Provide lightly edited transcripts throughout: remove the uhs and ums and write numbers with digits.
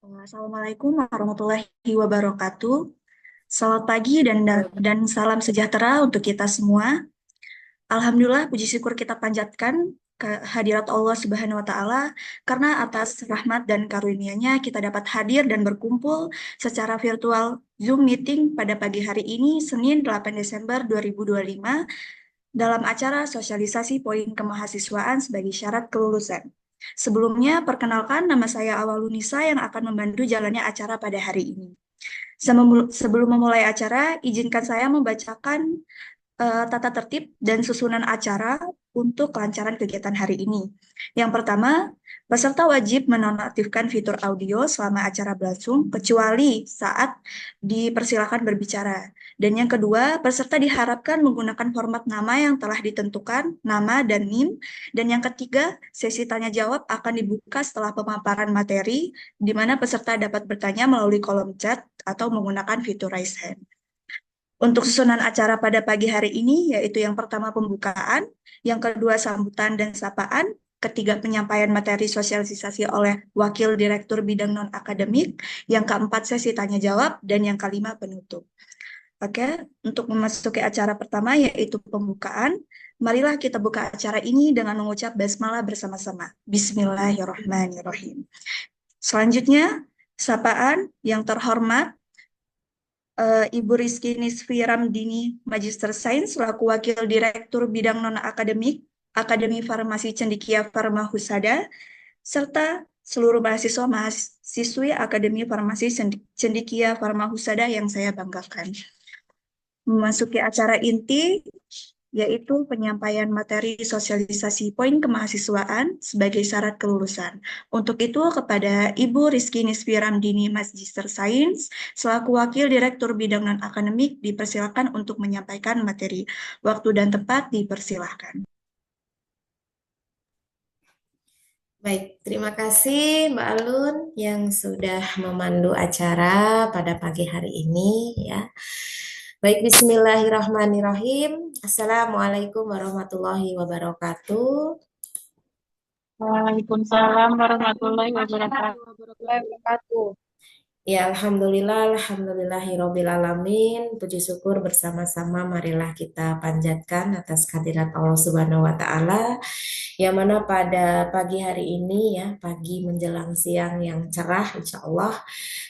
Assalamualaikum warahmatullahi wabarakatuh. Selamat pagi dan salam sejahtera untuk kita semua. Alhamdulillah, puji syukur kita panjatkan kehadirat Allah Subhanahu wa Ta'ala, karena atas rahmat dan karunia-Nya kita dapat hadir dan berkumpul secara virtual Zoom meeting pada pagi hari ini, Senin 8 Desember 2025, dalam acara sosialisasi poin kemahasiswaan sebagai syarat kelulusan. Sebelumnya, perkenalkan nama saya Awalunisa yang akan membantu jalannya acara pada hari ini. Sebelum memulai acara, izinkan saya membacakan tata tertib dan susunan acara untuk kelancaran kegiatan hari ini. Yang pertama, peserta wajib menonaktifkan fitur audio selama acara berlangsung, kecuali saat dipersilakan berbicara. Dan yang kedua, peserta diharapkan menggunakan format nama yang telah ditentukan, nama dan NIM. Dan yang ketiga, sesi tanya jawab akan dibuka setelah pemaparan materi, di mana peserta dapat bertanya melalui kolom chat atau menggunakan fitur raise hand. Untuk susunan acara pada pagi hari ini, yaitu yang pertama pembukaan, yang kedua sambutan dan sapaan, ketiga penyampaian materi sosialisasi oleh Wakil Direktur Bidang Non-Akademik, yang keempat sesi tanya jawab, dan yang kelima penutup. Oke, untuk memasuki acara pertama yaitu pembukaan, marilah kita buka acara ini dengan mengucap basmalah bersama-sama. Bismillahirrahmanirrahim. Selanjutnya, sapaan yang terhormat Ibu Rizky Nisfi Ramdini, Magister Sains, selaku Wakil Direktur Bidang Non-Akademik, Akademi Farmasi Cendikia Farma Husada, serta seluruh mahasiswa-mahasiswi Akademi Farmasi Cendikia Farma Husada yang saya banggakan. Memasuki acara inti, yaitu penyampaian materi sosialisasi poin kemahasiswaan sebagai syarat kelulusan. Untuk itu, kepada Ibu Rizky Nisfi Ramdini, Magister Sains, selaku Wakil Direktur Bidang Non-Akademik, dipersilakan untuk menyampaikan materi. Waktu dan tempat dipersilakan. Baik, terima kasih Mbak Alun yang sudah memandu acara pada pagi hari ini ya. Baik, Bismillahirrahmanirrahim. Assalamualaikum warahmatullahi wabarakatuh. Waalaikumsalam warahmatullahi wabarakatuh. Ya, Alhamdulillah, Alhamdulillahirabbil alamin. Puji syukur bersama-sama marilah kita panjatkan atas kehadirat Allah Subhanahu wa taala, yang mana pada pagi hari ini ya, pagi menjelang siang yang cerah, insya Allah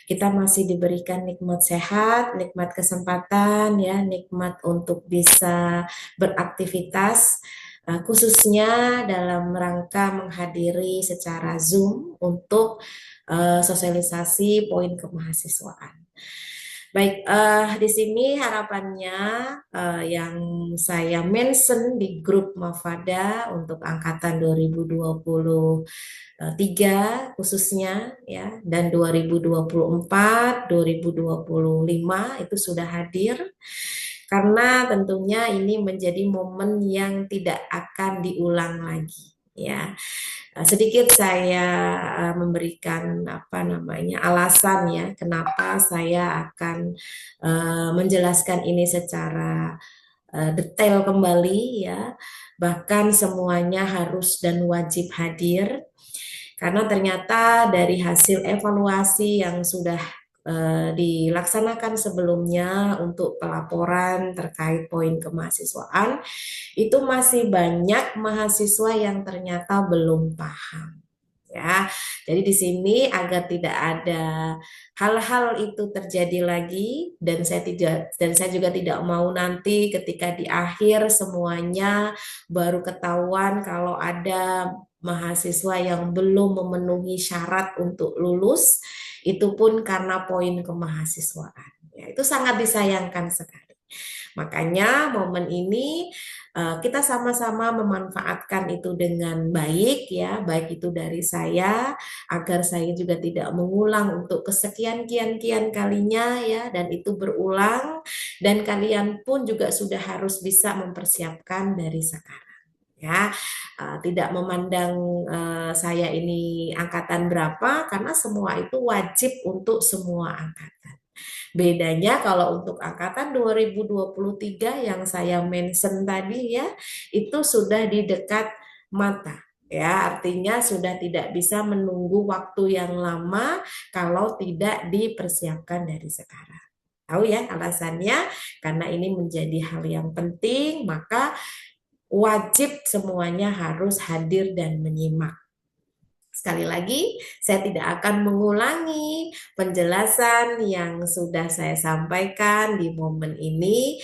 kita masih diberikan nikmat sehat, nikmat kesempatan ya, nikmat untuk bisa beraktivitas, khususnya dalam rangka menghadiri secara Zoom untuk sosialisasi poin kemahasiswaan. Baik, di sini harapannya yang saya mention di grup Mafada untuk angkatan 2023 khususnya ya, dan 2024, 2025 itu sudah hadir, karena tentunya ini menjadi momen yang tidak akan diulang lagi ya. Sedikit saya memberikan alasan ya kenapa saya akan menjelaskan ini secara detail kembali ya, bahkan semuanya harus dan wajib hadir, karena ternyata dari hasil evaluasi yang sudah dilaksanakan sebelumnya untuk pelaporan terkait poin kemahasiswaan, itu masih banyak mahasiswa yang ternyata belum paham ya. Jadi di sini agar tidak ada hal-hal itu terjadi lagi, dan saya juga tidak mau nanti ketika di akhir semuanya baru ketahuan kalau ada mahasiswa yang belum memenuhi syarat untuk lulus, itu pun karena poin kemahasiswaan. Ya, itu sangat disayangkan sekali. Makanya momen ini kita sama-sama memanfaatkan itu dengan baik ya, baik itu dari saya agar saya juga tidak mengulang untuk kesekian-kian kalinya ya, dan itu berulang, dan kalian pun juga sudah harus bisa mempersiapkan dari sekarang ya. Tidak memandang saya ini angkatan berapa, karena semua itu wajib untuk semua angkatan. Bedanya kalau untuk angkatan 2023 yang saya mention tadi ya, itu sudah di dekat mata Ya, artinya sudah tidak bisa menunggu waktu yang lama kalau tidak dipersiapkan dari sekarang. Tahu ya alasannya? Karena ini menjadi hal yang penting, maka wajib semuanya harus hadir dan menyimak. Sekali lagi, saya tidak akan mengulangi penjelasan yang sudah saya sampaikan di momen ini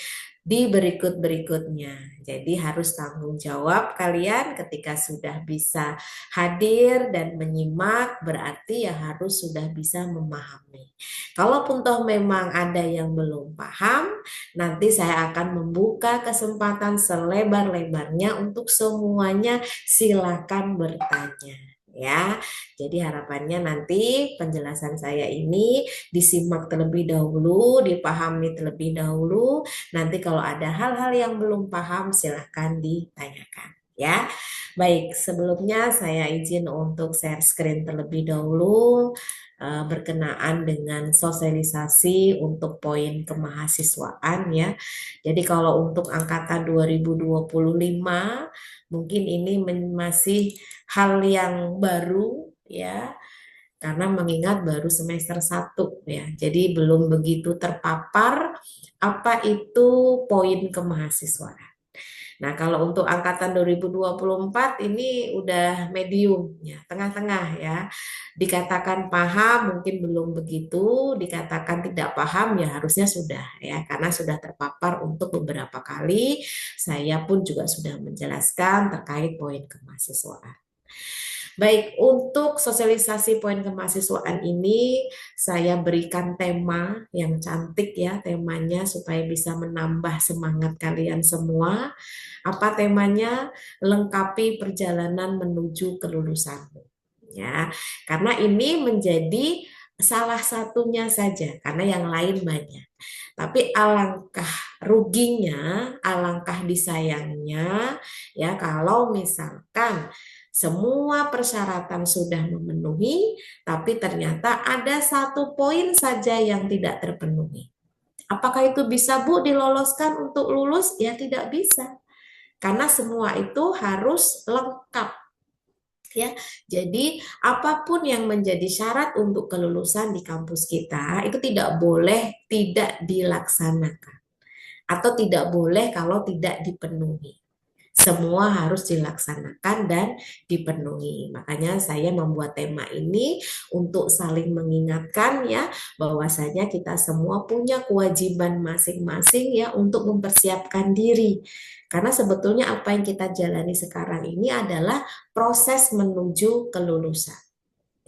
di berikut-berikutnya. Jadi harus tanggung jawab kalian ketika sudah bisa hadir dan menyimak, berarti ya harus sudah bisa memahami. Kalaupun toh memang ada yang belum paham, nanti saya akan membuka kesempatan selebar-lebarnya untuk semuanya, silakan bertanya. Ya, jadi harapannya nanti penjelasan saya ini disimak terlebih dahulu, dipahami terlebih dahulu. Nanti kalau ada hal-hal yang belum paham, silahkan ditanyakan. Ya, baik. Sebelumnya saya izin untuk share screen terlebih dahulu berkenaan dengan sosialisasi untuk poin kemahasiswaan ya. Jadi kalau untuk angkatan 2025 mungkin ini masih hal yang baru ya, karena mengingat baru semester 1 ya. Jadi belum begitu terpapar apa itu poin kemahasiswaan. Nah, kalau untuk angkatan 2024 ini udah medium ya, tengah-tengah ya. Dikatakan paham mungkin belum begitu, dikatakan tidak paham ya harusnya sudah ya, karena sudah terpapar untuk beberapa kali. Saya pun juga sudah menjelaskan terkait poin kemahasiswaan. Baik, untuk sosialisasi poin kemahasiswaan ini saya berikan tema yang cantik ya, temanya supaya bisa menambah semangat kalian semua. Apa temanya? Lengkapi perjalanan menuju kelulusanmu. Ya, karena ini menjadi salah satunya saja, karena yang lain banyak. Tapi alangkah ruginya, alangkah disayangnya ya kalau misalkan semua persyaratan sudah memenuhi, tapi ternyata ada satu poin saja yang tidak terpenuhi. Apakah itu bisa, Bu, diloloskan untuk lulus? Ya tidak bisa. Karena semua itu harus lengkap. Ya, jadi apapun yang menjadi syarat untuk kelulusan di kampus kita itu tidak boleh tidak dilaksanakan atau tidak boleh kalau tidak dipenuhi. Semua harus dilaksanakan dan dipenuhi. Makanya saya membuat tema ini untuk saling mengingatkan ya bahwasanya kita semua punya kewajiban masing-masing ya untuk mempersiapkan diri. Karena sebetulnya apa yang kita jalani sekarang ini adalah proses menuju kelulusan.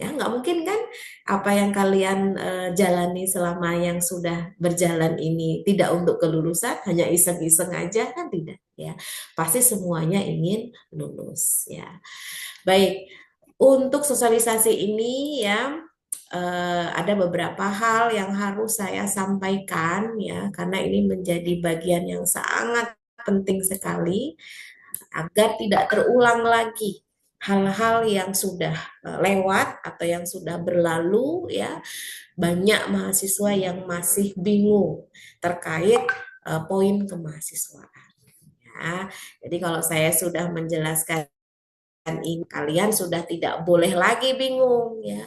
Ya, nggak mungkin kan apa yang kalian jalani selama yang sudah berjalan ini tidak untuk kelulusan, hanya iseng-iseng aja kan tidak ya. Pasti semuanya ingin lulus ya. Baik, untuk sosialisasi ini ya ada beberapa hal yang harus saya sampaikan ya karena ini menjadi bagian yang sangat penting sekali agar tidak terulang lagi hal-hal yang sudah lewat atau yang sudah berlalu ya, banyak mahasiswa yang masih bingung terkait poin kemahasiswaan ya. Jadi kalau saya sudah menjelaskan ini, kalian sudah tidak boleh lagi bingung ya.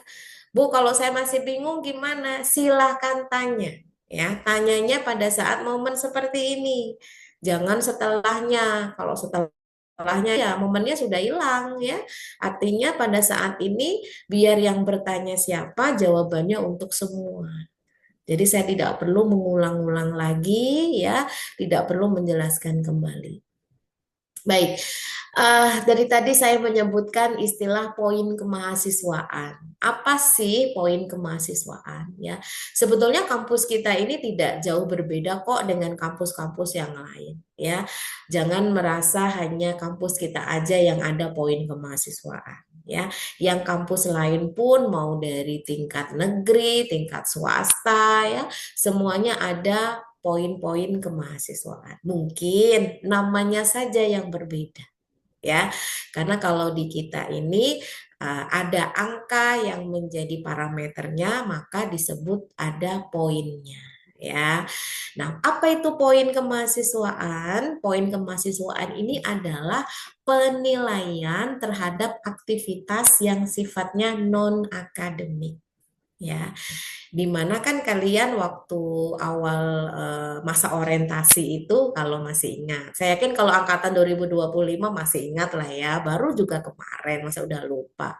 Bu, kalau saya masih bingung gimana? Silahkan tanya ya. Tanyanya pada saat momen seperti ini. Jangan setelahnya. Kalau setelahnya ya momennya sudah hilang ya. Artinya pada saat ini biar yang bertanya siapa, jawabannya untuk semua. Jadi saya tidak perlu mengulang-ulang lagi ya, tidak perlu menjelaskan kembali. Baik, dari tadi saya menyebutkan istilah poin kemahasiswaan. Apa sih poin kemahasiswaan? Ya, sebetulnya kampus kita ini tidak jauh berbeda kok dengan kampus-kampus yang lain. Ya, jangan merasa hanya kampus kita aja yang ada poin kemahasiswaan. Ya, yang kampus lain pun mau dari tingkat negeri, tingkat swasta, ya, semuanya ada poin-poin kemahasiswaan. Mungkin namanya saja yang berbeda ya. Karena kalau di kita ini ada angka yang menjadi parameternya, maka disebut ada poinnya ya. Nah, apa itu poin kemahasiswaan? Poin kemahasiswaan ini adalah penilaian terhadap aktivitas yang sifatnya non akademik, ya. Dimana kan kalian waktu awal masa orientasi itu kalau masih ingat, saya yakin kalau angkatan 2025 masih ingat lah ya, baru juga kemarin, masa udah lupa.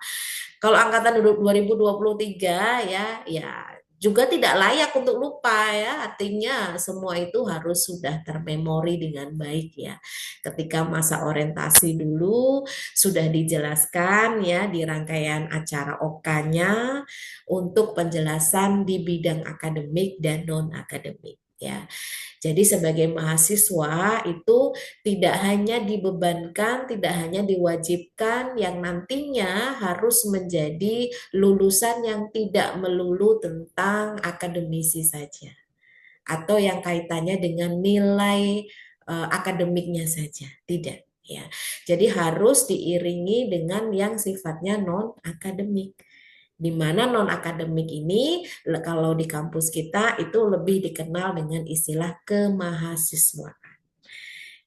Kalau angkatan 2023 ya juga tidak layak untuk lupa ya, artinya semua itu harus sudah termemori dengan baik ya. Ketika masa orientasi dulu sudah dijelaskan ya di rangkaian acara OK-nya untuk penjelasan di bidang akademik dan non-akademik ya. Jadi sebagai mahasiswa itu tidak hanya dibebankan, tidak hanya diwajibkan yang nantinya harus menjadi lulusan yang tidak melulu tentang akademisi saja atau yang kaitannya dengan nilai akademiknya saja, tidak ya. Jadi harus diiringi dengan yang sifatnya non akademik, di mana non-akademik ini kalau di kampus kita itu lebih dikenal dengan istilah kemahasiswaan.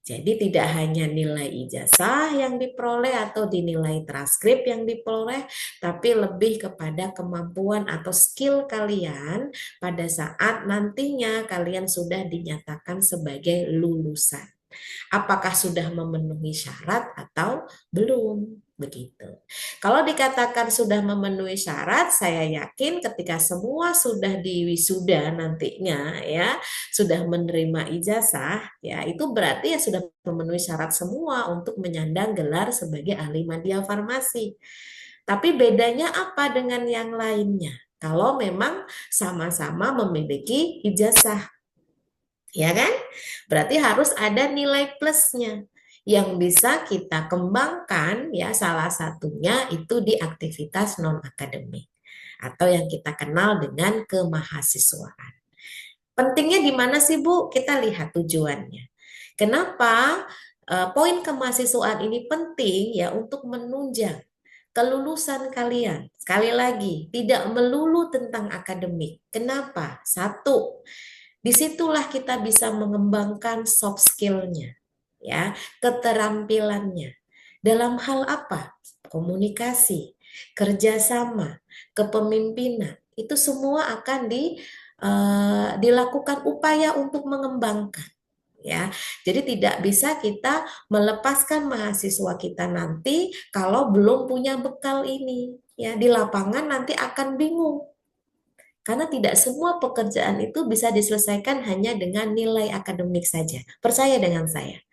Jadi tidak hanya nilai ijazah yang diperoleh atau dinilai transkrip yang diperoleh, tapi lebih kepada kemampuan atau skill kalian pada saat nantinya kalian sudah dinyatakan sebagai lulusan. Apakah sudah memenuhi syarat atau belum? Begitu. Kalau dikatakan sudah memenuhi syarat, saya yakin ketika semua sudah diwisuda nantinya ya, sudah menerima ijazah, ya itu berarti ya sudah memenuhi syarat semua untuk menyandang gelar sebagai ahli media farmasi. Tapi bedanya apa dengan yang lainnya? Kalau memang sama-sama memiliki ijazah, ya kan? Berarti harus ada nilai plusnya yang bisa kita kembangkan ya, salah satunya itu di aktivitas non akademik atau yang kita kenal dengan kemahasiswaan. Pentingnya di mana sih Bu? Kita lihat tujuannya. Kenapa poin kemahasiswaan ini penting ya untuk menunjang kelulusan kalian. Sekali lagi, tidak melulu tentang akademik. Kenapa? Satu, disitulah kita bisa mengembangkan soft skill-nya, ya, keterampilannya. Dalam hal apa? Komunikasi, kerjasama, kepemimpinan, itu semua akan dilakukan upaya untuk mengembangkan. Ya, jadi tidak bisa kita melepaskan mahasiswa kita nanti kalau belum punya bekal ini. Ya, di lapangan nanti akan bingung. Karena tidak semua pekerjaan itu bisa diselesaikan hanya dengan nilai akademik saja. Percaya dengan saya.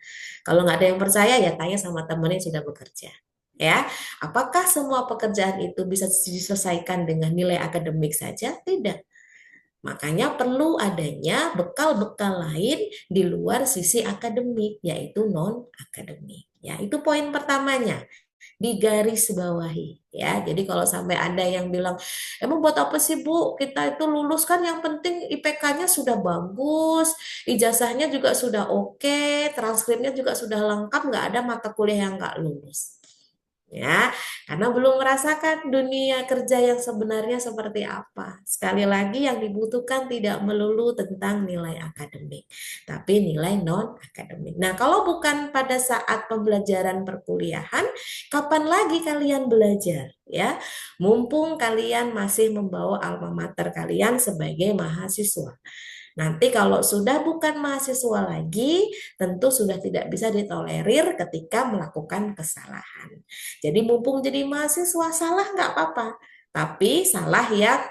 Kalau nggak ada yang percaya, ya tanya sama teman yang sudah bekerja. Ya, apakah semua pekerjaan itu bisa diselesaikan dengan nilai akademik saja? Tidak. Makanya perlu adanya bekal-bekal lain di luar sisi akademik, yaitu non-akademik. Ya, itu poin pertamanya, digaris bawahi ya. Jadi kalau sampai ada yang bilang, emang buat apa sih Bu kita itu lulus, kan yang penting IPK-nya sudah bagus, ijazahnya juga sudah oke, transkripnya juga sudah lengkap, nggak ada mata kuliah yang nggak lulus. Ya, karena belum merasakan dunia kerja yang sebenarnya seperti apa. Sekali lagi yang dibutuhkan tidak melulu tentang nilai akademik, tapi nilai non-akademik. Nah, kalau bukan pada saat pembelajaran perkuliahan, kapan lagi kalian belajar? Ya, mumpung kalian masih membawa alma mater kalian sebagai mahasiswa. Nanti kalau sudah bukan mahasiswa lagi, tentu sudah tidak bisa ditolerir ketika melakukan kesalahan. Jadi mumpung jadi mahasiswa, salah nggak apa-apa, tapi salah yang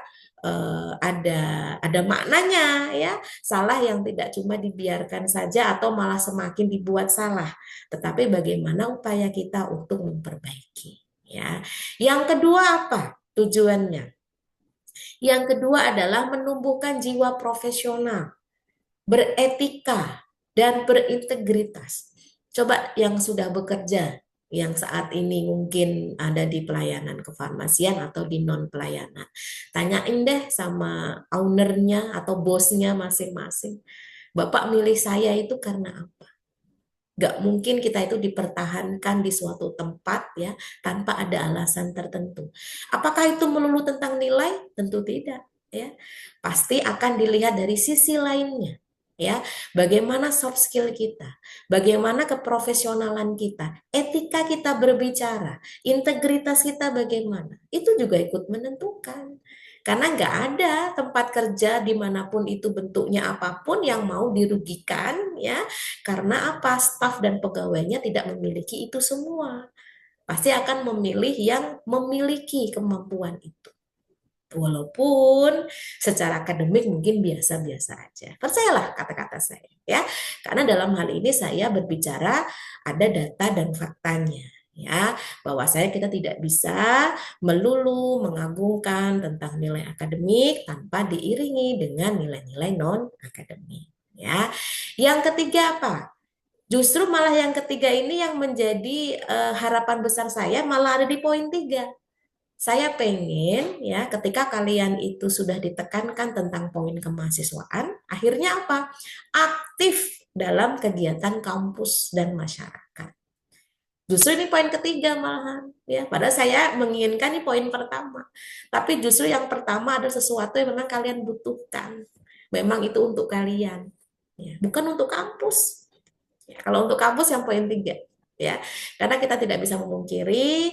ada maknanya ya, salah yang tidak cuma dibiarkan saja atau malah semakin dibuat salah, tetapi bagaimana upaya kita untuk memperbaiki ya. Yang kedua apa tujuannya? Yang kedua adalah menumbuhkan jiwa profesional, beretika, dan berintegritas. Coba yang sudah bekerja, yang saat ini mungkin ada di pelayanan kefarmasian atau di non pelayanan, tanyain deh sama ownernya atau bosnya masing-masing, Bapak milih saya itu karena apa? Gak mungkin kita itu dipertahankan di suatu tempat ya tanpa ada alasan tertentu. Apakah itu melulu tentang nilai? Tentu tidak. ya, pasti akan dilihat dari sisi lainnya. Ya, bagaimana soft skill kita, bagaimana keprofesionalan kita, etika kita berbicara, integritas kita bagaimana, itu juga ikut menentukan. Karena nggak ada tempat kerja dimanapun itu bentuknya apapun yang mau dirugikan, ya, karena apa? Staf dan pegawainya tidak memiliki itu semua. Pasti akan memilih yang memiliki kemampuan itu. Walaupun secara akademik mungkin biasa-biasa aja. Percayalah kata-kata saya, ya. Karena dalam hal ini saya berbicara ada data dan faktanya, ya, bahwa kita tidak bisa melulu mengagungkan tentang nilai akademik tanpa diiringi dengan nilai-nilai non akademik, ya. Yang ketiga apa? Justru malah yang ketiga ini yang menjadi harapan besar saya malah ada di poin 3. Saya pengen ya ketika kalian itu sudah ditekankan tentang poin kemahasiswaan, akhirnya apa? Aktif dalam kegiatan kampus dan masyarakat. Justru ini poin ketiga malahan, ya. Padahal saya menginginkan ini poin pertama. Tapi justru yang pertama ada sesuatu yang memang kalian butuhkan. Memang itu untuk kalian, ya. Bukan untuk kampus. Ya, kalau untuk kampus yang poin 3, ya. Karena kita tidak bisa memungkiri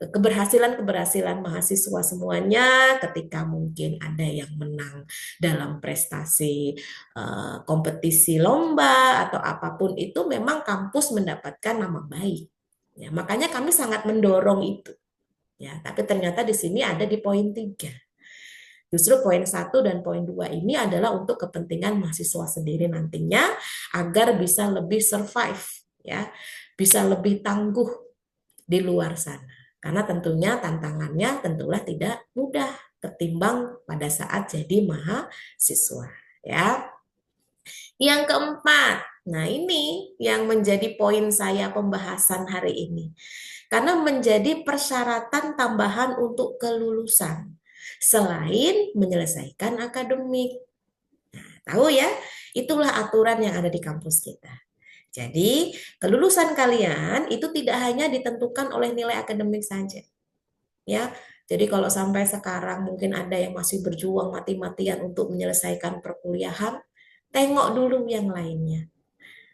keberhasilan mahasiswa semuanya ketika mungkin ada yang menang dalam prestasi kompetisi lomba atau apapun itu, memang kampus mendapatkan nama baik. Ya, makanya kami sangat mendorong itu. Ya, tapi ternyata di sini ada di poin 3. Justru poin 1 dan poin 2 ini adalah untuk kepentingan mahasiswa sendiri nantinya agar bisa lebih survive, ya, bisa lebih tangguh di luar sana. Karena tentunya tantangannya tentulah tidak mudah ketimbang pada saat jadi mahasiswa, ya. Yang keempat, nah ini yang menjadi poin saya pembahasan hari ini. Karena menjadi persyaratan tambahan untuk kelulusan selain menyelesaikan akademik. Nah, tahu ya, itulah aturan yang ada di kampus kita. Jadi, kelulusan kalian itu tidak hanya ditentukan oleh nilai akademik saja. Ya. Jadi kalau sampai sekarang mungkin ada yang masih berjuang mati-matian untuk menyelesaikan perkuliahan, tengok dulu yang lainnya.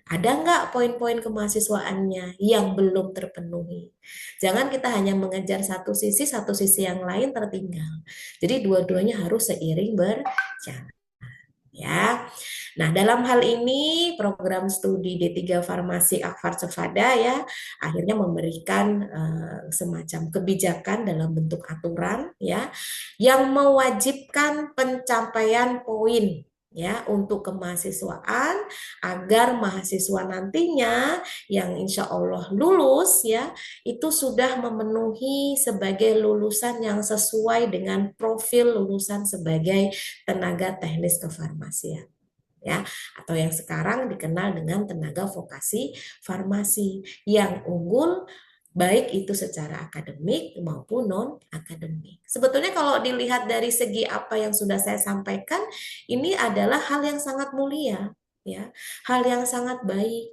Ada nggak poin-poin kemahasiswaannya yang belum terpenuhi? Jangan kita hanya mengejar satu sisi yang lain tertinggal. Jadi dua-duanya harus seiring berjalan. Ya. Nah, dalam hal ini program studi D3 Farmasi Akfar Cevada ya akhirnya memberikan semacam kebijakan dalam bentuk aturan ya yang mewajibkan pencapaian poin ya untuk kemahasiswaan agar mahasiswa nantinya yang insya Allah lulus ya itu sudah memenuhi sebagai lulusan yang sesuai dengan profil lulusan sebagai tenaga teknis kefarmasian ya atau yang sekarang dikenal dengan tenaga vokasi farmasi yang unggul baik itu secara akademik maupun non akademik. Sebetulnya kalau dilihat dari segi apa yang sudah saya sampaikan, ini adalah hal yang sangat mulia ya, hal yang sangat baik.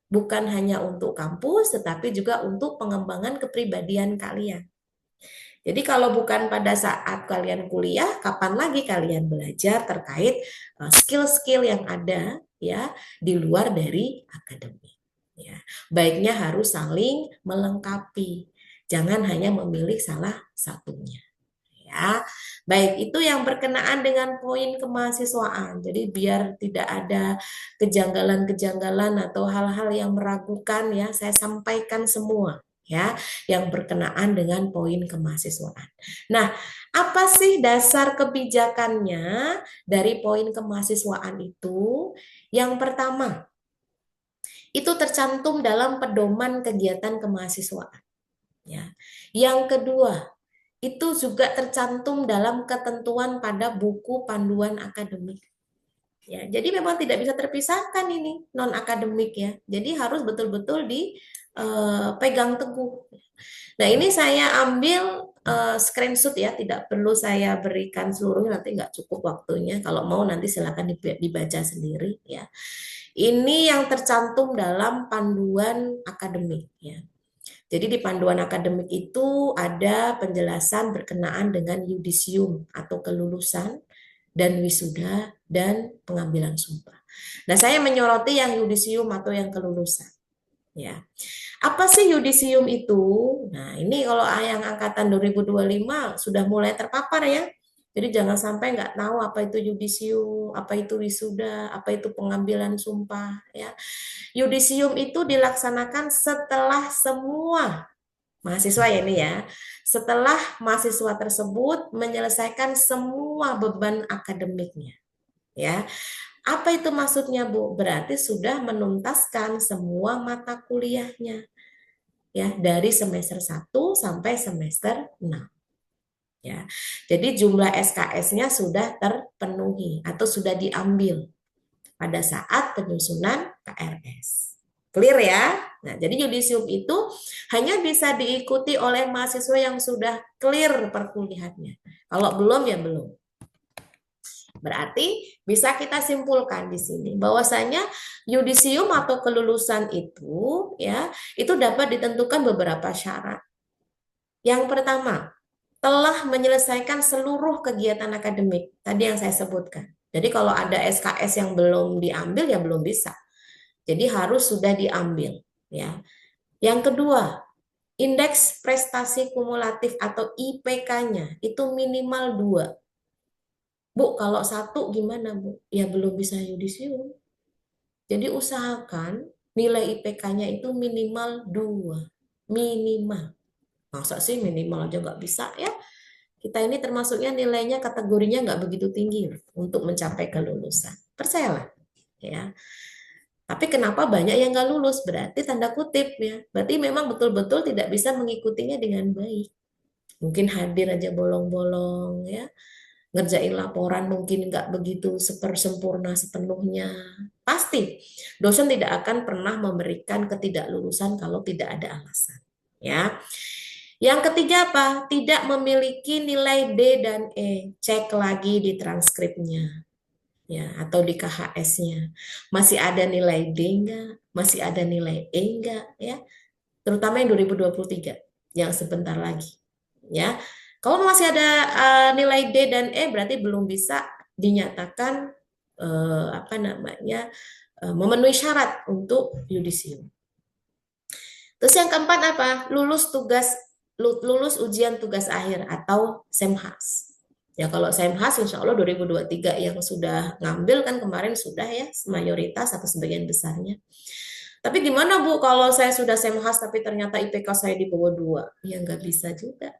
Bukan hanya untuk kampus tetapi juga untuk pengembangan kepribadian kalian. Jadi kalau bukan pada saat kalian kuliah, kapan lagi kalian belajar terkait skill-skill yang ada ya di luar dari akademik. Ya, baiknya harus saling melengkapi. Jangan hanya memilih salah satunya. Ya, baik itu yang berkenaan dengan poin kemahasiswaan. Jadi biar tidak ada kejanggalan-kejanggalan atau hal-hal yang meragukan ya, saya sampaikan semua ya yang berkenaan dengan poin kemahasiswaan. Nah, apa sih dasar kebijakannya dari poin kemahasiswaan itu? Yang pertama, itu tercantum dalam pedoman kegiatan kemahasiswaan. Ya. Yang kedua, itu juga tercantum dalam ketentuan pada buku panduan akademik. Ya, jadi memang tidak bisa terpisahkan ini non akademik ya. Jadi harus betul-betul dipegang teguh. Nah ini saya ambil screenshot ya, tidak perlu saya berikan seluruhnya nanti nggak cukup waktunya. Kalau mau nanti silakan dibaca sendiri ya. Ini yang tercantum dalam panduan akademik ya. Jadi di panduan akademik itu ada penjelasan berkenaan dengan yudisium atau kelulusan dan wisuda, dan pengambilan sumpah. Nah, saya menyoroti yang yudisium atau yang kelulusan. Ya. Apa sih yudisium itu? Nah, ini kalau yang angkatan 2025 sudah mulai terpapar ya. Jadi jangan sampai nggak tahu apa itu yudisium, apa itu wisuda, apa itu pengambilan sumpah ya. Yudisium itu dilaksanakan setelah semua mahasiswa ya ini ya. Setelah mahasiswa tersebut menyelesaikan semua beban akademiknya ya. Apa itu maksudnya, Bu? Berarti sudah menuntaskan semua mata kuliahnya ya dari semester 1 sampai semester 6 ya. Jadi jumlah SKS-nya sudah terpenuhi atau sudah diambil pada saat penyusunan KRS. Clear ya? Nah, jadi yudisium itu hanya bisa diikuti oleh mahasiswa yang sudah clear perkuliahannya. Kalau belum ya belum. Berarti bisa kita simpulkan di sini bahwasanya yudisium atau kelulusan itu ya, itu dapat ditentukan beberapa syarat. Yang pertama, telah menyelesaikan seluruh kegiatan akademik tadi yang saya sebutkan. Jadi kalau ada SKS yang belum diambil ya belum bisa. Jadi harus sudah diambil ya. Yang kedua, indeks prestasi kumulatif atau IPK-nya itu minimal 2. Bu, kalau 1 gimana, Bu? Ya belum bisa yudisium. Jadi usahakan nilai IPK-nya itu minimal 2. Minimal. Masa sih minimal aja nggak bisa ya? Kita ini termasuknya nilainya kategorinya nggak begitu tinggi untuk mencapai kelulusan. Percayalah. Ya. Tapi kenapa banyak yang nggak lulus? Berarti tanda kutip ya. Berarti memang betul-betul tidak bisa mengikutinya dengan baik. Mungkin hadir aja bolong-bolong ya. Ngerjain laporan mungkin nggak begitu sempurna sepenuhnya. Pasti dosen tidak akan pernah memberikan ketidaklulusan kalau tidak ada alasan. Ya. Yang ketiga apa? Tidak memiliki nilai D dan E. Cek lagi di transkripnya. Ya, atau di KHS-nya. Masih ada nilai D enggak? Masih ada nilai E enggak? Ya. Terutama yang 2023, yang sebentar lagi. Ya. Kalau masih ada nilai D dan E berarti belum bisa dinyatakan memenuhi syarat untuk yudisium. Terus yang keempat apa? Lulus ujian tugas akhir atau SEMHAS. Ya kalau SEMHAS insya Allah 2023 yang sudah ngambil kan kemarin sudah ya mayoritas atau sebagian besarnya. Tapi gimana Bu kalau saya sudah SEMHAS tapi ternyata IPK saya di bawah 2? Ya nggak bisa juga.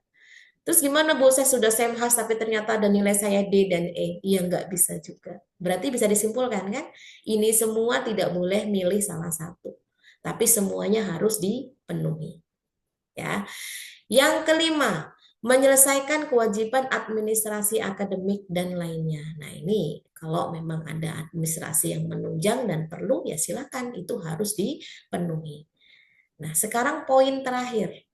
Terus gimana Bu saya sudah SEMHAS tapi ternyata ada nilai saya D dan E? Ya nggak bisa juga. Berarti bisa disimpulkan kan? Ini semua tidak boleh milih salah satu. Tapi semuanya harus dipenuhi. Ya. Yang kelima, menyelesaikan kewajiban administrasi akademik dan lainnya. Nah, ini kalau memang ada administrasi yang menunjang dan perlu ya silakan itu harus dipenuhi. Nah, sekarang poin terakhir.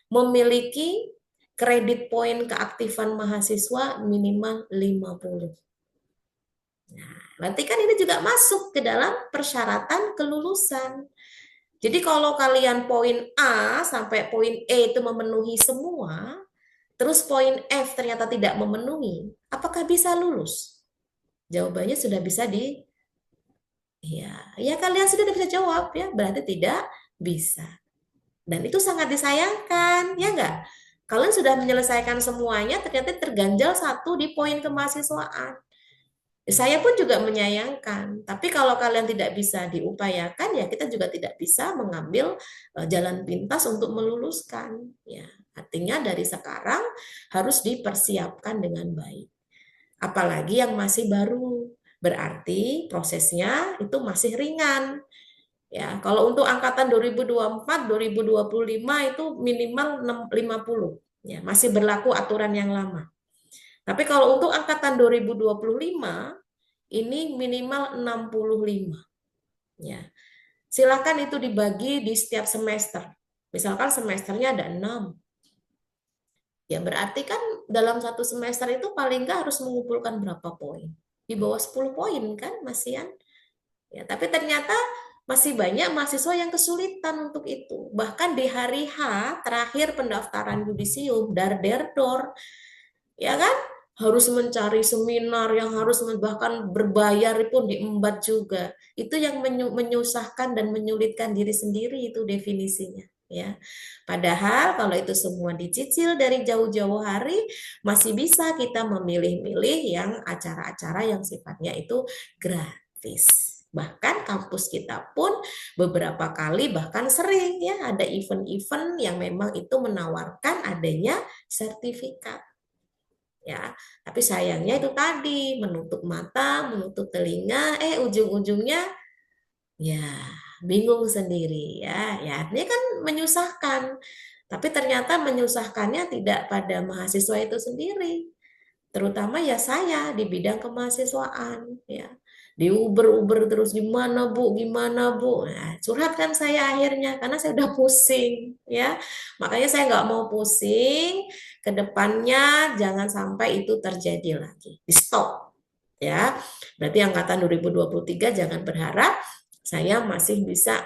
Memiliki kredit poin keaktifan mahasiswa minimal 50. Nah, berarti kan ini juga masuk ke dalam persyaratan kelulusan. Jadi kalau kalian poin A sampai poin E itu memenuhi semua, terus poin F ternyata tidak memenuhi, apakah bisa lulus? Jawabannya sudah bisa ya kalian sudah bisa jawab ya, berarti tidak bisa. Dan itu sangat disayangkan, ya enggak? Kalian sudah menyelesaikan semuanya, ternyata terganjal 1 di poin kemahasiswaan. Saya pun juga menyayangkan, tapi kalau kalian tidak bisa diupayakan, ya kita juga tidak bisa mengambil jalan pintas untuk meluluskan. Ya, artinya dari sekarang harus dipersiapkan dengan baik. Apalagi yang masih baru, berarti prosesnya itu masih ringan. Ya, kalau untuk angkatan 2024, 2025 itu minimal 50, ya masih berlaku aturan yang lama. Tapi kalau untuk angkatan 2025 ini minimal 65. Ya. Silakan itu dibagi di setiap semester. Misalkan semesternya ada 6. Ya berarti kan dalam 1 semester itu paling nggak harus mengumpulkan berapa poin? Di bawah 10 poin kan masihan. Ya, tapi ternyata masih banyak mahasiswa yang kesulitan untuk itu. Bahkan di hari H terakhir pendaftaran yudisium, dar-der-dor, ya kan? harus mencari seminar yang harus bahkan berbayar pun diembat juga. Itu yang menyusahkan dan menyulitkan diri sendiri itu definisinya, ya. Padahal kalau itu semua dicicil dari jauh-jauh hari, masih bisa kita memilih-milih yang acara-acara yang sifatnya itu gratis. Bahkan kampus kita pun beberapa kali bahkan sering ya ada event-event yang memang itu menawarkan adanya sertifikat, ya. Tapi sayangnya itu tadi menutup mata, menutup telinga, ujung-ujungnya ya bingung sendiri ya. Ya artinya kan menyusahkan. Tapi ternyata menyusahkannya tidak pada mahasiswa itu sendiri, terutama ya saya di bidang kemahasiswaan, ya. Diuber-uber terus, gimana bu, nah, curhat kan saya akhirnya karena saya udah pusing, ya. Makanya saya nggak mau pusing ke depannya, jangan sampai itu terjadi lagi, di stop, ya. Berarti angkatan 2023 jangan berharap saya masih bisa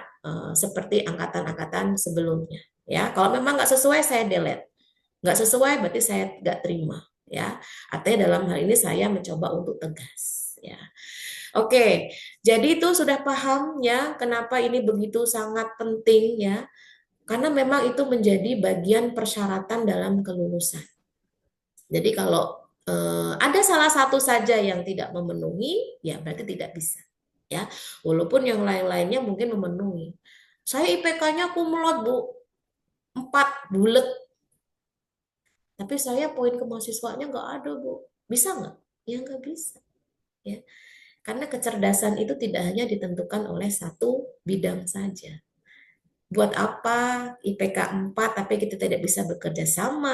seperti angkatan-angkatan sebelumnya, ya. Kalau memang nggak sesuai saya delete, nggak sesuai berarti saya nggak terima, ya. Artinya dalam hal ini saya mencoba untuk tegas, ya. Oke, jadi itu sudah paham ya kenapa ini begitu sangat penting, ya. Karena memang itu menjadi bagian persyaratan dalam kelulusan. Jadi kalau ada salah satu saja yang tidak memenuhi, ya berarti tidak bisa, ya. Walaupun yang lain-lainnya mungkin memenuhi. Saya IPK-nya kumlot, Bu. 4 bulet. Tapi saya poin kemahasiswaannya nggak ada, Bu. Bisa nggak? Ya nggak bisa, ya. Karena kecerdasan itu tidak hanya ditentukan oleh satu bidang saja. Buat apa IPK 4 tapi kita tidak bisa bekerja sama,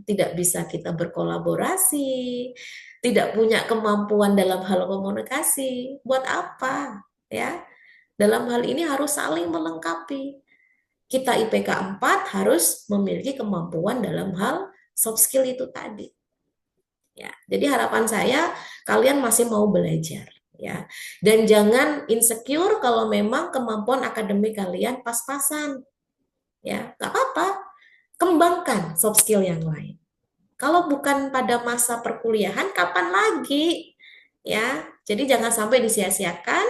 tidak bisa kita berkolaborasi, tidak punya kemampuan dalam hal komunikasi. Buat apa? Ya. Dalam hal ini harus saling melengkapi. Kita IPK 4 harus memiliki kemampuan dalam hal soft skill itu tadi. Ya, jadi harapan saya kalian masih mau belajar, ya. Dan jangan insecure kalau memang kemampuan akademik kalian pas-pasan. Ya, nggak apa-apa. Kembangkan soft skill yang lain. Kalau bukan pada masa perkuliahan, kapan lagi? Ya, jadi jangan sampai disia-siakan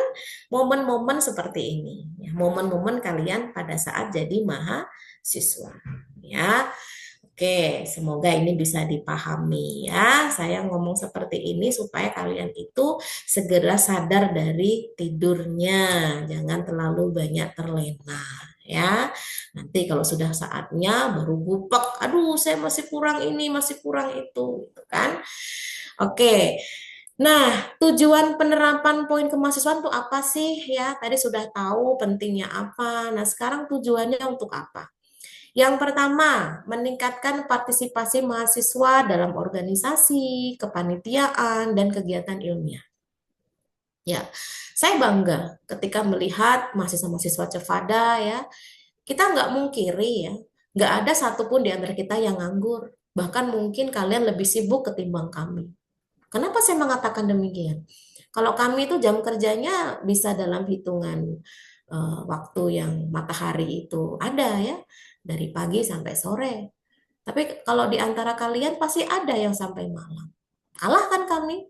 momen-momen seperti ini. Ya, momen-momen kalian pada saat jadi mahasiswa. Ya, oke, semoga ini bisa dipahami ya. Saya ngomong seperti ini supaya kalian itu segera sadar dari tidurnya, jangan terlalu banyak terlena ya. Nanti kalau sudah saatnya baru gupek, aduh saya masih kurang ini, masih kurang itu, gitu kan. Oke. Nah, tujuan penerapan poin kemahasiswaan itu apa sih ya? Tadi sudah tahu pentingnya apa. Nah, sekarang tujuannya untuk apa? Yang pertama, meningkatkan partisipasi mahasiswa dalam organisasi, kepanitiaan, dan kegiatan ilmiah. Ya, saya bangga ketika melihat mahasiswa-mahasiswa Cevada ya. Kita nggak mungkiri ya, nggak ada satupun di antara kita yang nganggur. Bahkan mungkin kalian lebih sibuk ketimbang kami. Kenapa saya mengatakan demikian? Kalau kami itu jam kerjanya bisa dalam hitungan waktu yang matahari itu ada ya, dari pagi sampai sore. Tapi kalau di antara kalian pasti ada yang sampai malam. Kalah kan kami?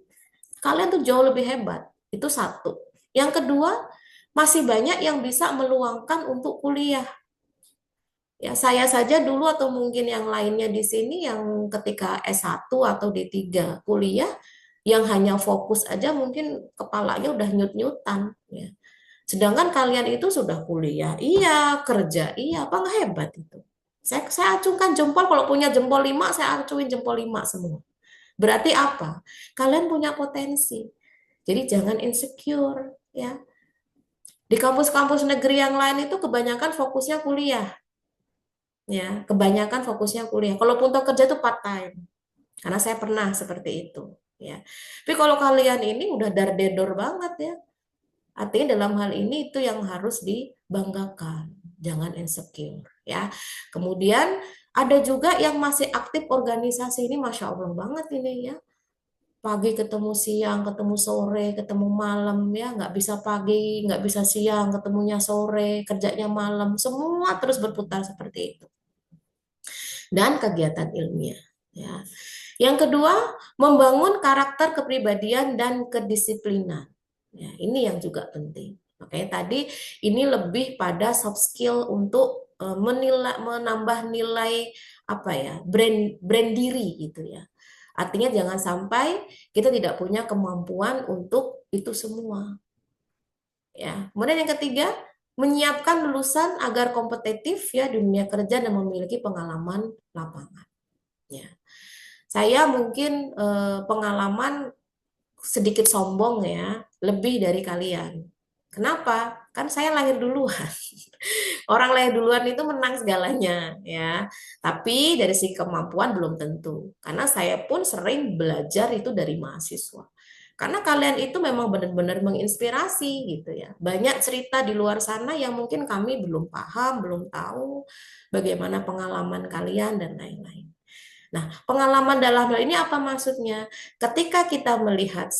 Kalian tuh jauh lebih hebat. Itu satu. Yang kedua, masih banyak yang bisa meluangkan untuk kuliah. Ya, saya saja dulu atau mungkin yang lainnya di sini yang ketika S1 atau D3 kuliah yang hanya fokus aja mungkin kepalanya udah nyut-nyutan ya. Sedangkan kalian itu sudah kuliah, iya, kerja, iya, apa nggak hebat itu? Saya acungkan jempol, kalau punya jempol 5, saya acuin jempol 5 semua. Berarti apa? Kalian punya potensi. Jadi jangan insecure ya. Di kampus-kampus negeri yang lain itu kebanyakan fokusnya kuliah. Ya, kebanyakan fokusnya kuliah. Kalaupun toh kerja itu part time. Karena saya pernah seperti itu, ya. Tapi kalau kalian ini udah dar-dedor banget ya. Artinya dalam hal ini itu yang harus dibanggakan. Jangan insecure, ya. Kemudian ada juga yang masih aktif organisasi ini, Masya Allah banget ini ya. Pagi ketemu siang, ketemu sore, ketemu malam ya, nggak bisa pagi, nggak bisa siang, ketemunya sore, kerjanya malam, semua terus berputar seperti itu. Dan kegiatan ilmiah ya. Yang kedua, membangun karakter kepribadian dan kedisiplinan. Ya, ini yang juga penting. Makanya tadi ini lebih pada soft skill untuk menambah nilai apa ya, brand diri gitu ya. Artinya jangan sampai kita tidak punya kemampuan untuk itu semua. Ya. Kemudian yang ketiga, menyiapkan lulusan agar kompetitif ya di dunia kerja dan memiliki pengalaman lapangan. Ya. Saya mungkin pengalaman sedikit sombong ya, lebih dari kalian. Kenapa? Kan saya lahir duluan. Orang lahir duluan itu menang segalanya ya. Tapi dari segi kemampuan belum tentu. Karena saya pun sering belajar itu dari mahasiswa. Karena kalian itu memang benar-benar menginspirasi gitu ya. Banyak cerita di luar sana yang mungkin kami belum paham, belum tahu bagaimana pengalaman kalian dan lain-lain. Nah, pengalaman dalam hal ini apa maksudnya? Ketika kita melihat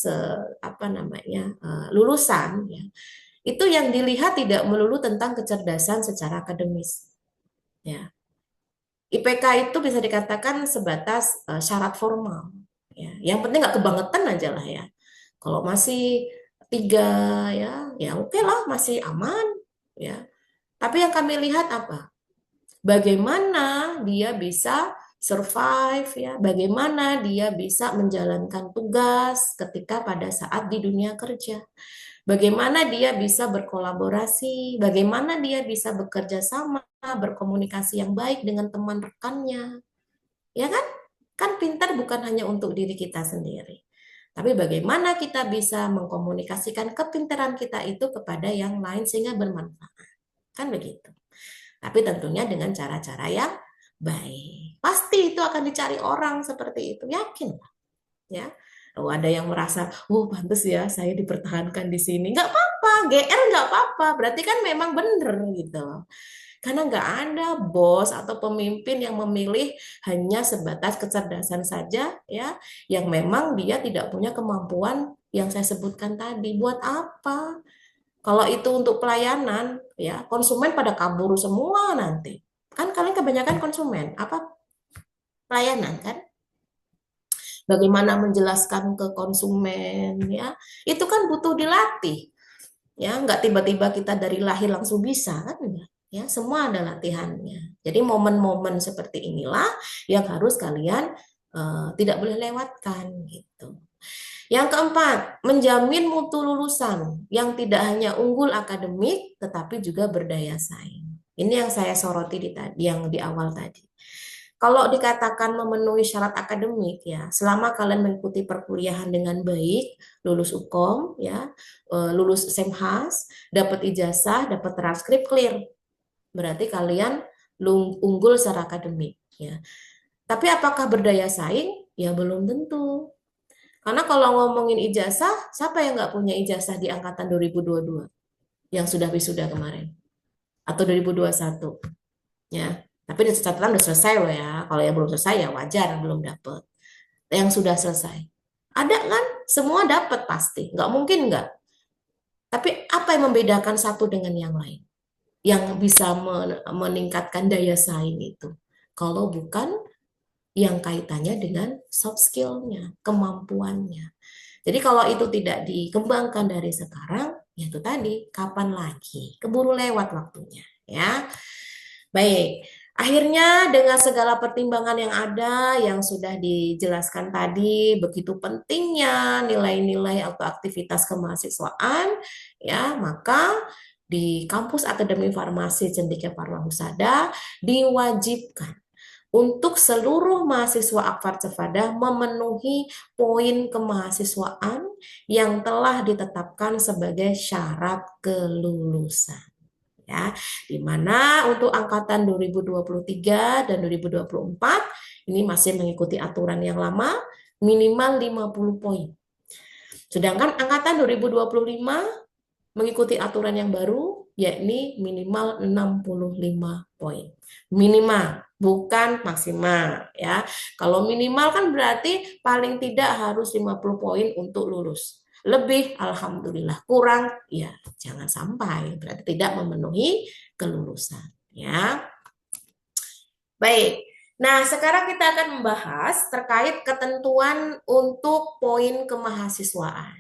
lulusan ya, itu yang dilihat tidak melulu tentang kecerdasan secara akademis. Ya. IPK itu bisa dikatakan sebatas syarat formal. Ya. Yang penting nggak kebangetan aja lah ya. Kalau masih 3 ya oke lah, masih aman ya. Tapi yang kami lihat apa? Bagaimana dia bisa survive ya, bagaimana dia bisa menjalankan tugas ketika pada saat di dunia kerja. Bagaimana dia bisa berkolaborasi, bagaimana dia bisa bekerja sama, berkomunikasi yang baik dengan teman rekannya. Ya kan? Kan pintar bukan hanya untuk diri kita sendiri. Tapi bagaimana kita bisa mengkomunikasikan kepintaran kita itu kepada yang lain sehingga bermanfaat. Kan begitu. Tapi tentunya dengan cara-cara yang baik. Pasti itu akan dicari orang seperti itu, yakin ya. Oh, ada yang merasa, pantas ya saya dipertahankan di sini. Nggak apa-apa, GR nggak apa-apa. Berarti kan memang bener gitu loh. Karena nggak ada bos atau pemimpin yang memilih hanya sebatas kecerdasan saja ya, yang memang dia tidak punya kemampuan yang saya sebutkan tadi. Buat apa? Kalau itu untuk pelayanan, ya konsumen pada kabur semua nanti. Kan kalian kebanyakan konsumen, apa pelayanan kan? Bagaimana menjelaskan ke konsumen, ya itu kan butuh dilatih, ya nggak tiba-tiba kita dari lahir langsung bisa kan? Ya semua ada latihannya. Jadi momen-momen seperti inilah yang harus kalian tidak boleh lewatkan gitu. Yang keempat, menjamin mutu lulusan yang tidak hanya unggul akademik, tetapi juga berdaya saing. Ini yang saya soroti yang di awal tadi. Kalau dikatakan memenuhi syarat akademik, ya, selama kalian mengikuti perkuliahan dengan baik, lulus UKOM, ya, lulus SEMHAS, dapat ijazah, dapat transkrip clear, berarti kalian unggul secara akademik, ya. Tapi apakah berdaya saing? Ya belum tentu. Karena kalau ngomongin ijazah, siapa yang nggak punya ijazah di angkatan 2022 yang sudah wisuda kemarin? Atau 2021? Ya, tapi catatan udah selesai loh ya. Kalau yang belum selesai ya wajar belum dapet. Yang sudah selesai. Ada kan? Semua dapat pasti. Nggak mungkin nggak. Tapi apa yang membedakan satu dengan yang lain? Yang bisa meningkatkan daya saing itu? Kalau bukan yang kaitannya dengan soft skill-nya, kemampuannya. Jadi kalau itu tidak dikembangkan dari sekarang, ya itu tadi, kapan lagi? Keburu lewat waktunya, ya. Baik, akhirnya dengan segala pertimbangan yang ada, yang sudah dijelaskan tadi, begitu pentingnya nilai-nilai atau aktivitas kemahasiswaan, ya, maka di kampus Akademi Farmasi Cendekia Farma Husada diwajibkan untuk seluruh mahasiswa Akfar Cefada memenuhi poin kemahasiswaan yang telah ditetapkan sebagai syarat kelulusan. Ya, di mana untuk angkatan 2023 dan 2024 ini masih mengikuti aturan yang lama minimal 50 poin. Sedangkan angkatan 2025 mengikuti aturan yang baru, yakni minimal 65 poin. Minimal, bukan maksimal. Ya. Kalau minimal kan berarti paling tidak harus 50 poin untuk lulus. Lebih, alhamdulillah. Kurang, ya jangan sampai. Berarti tidak memenuhi kelulusan. Ya. Baik, Nah, sekarang kita akan membahas terkait ketentuan untuk poin kemahasiswaan.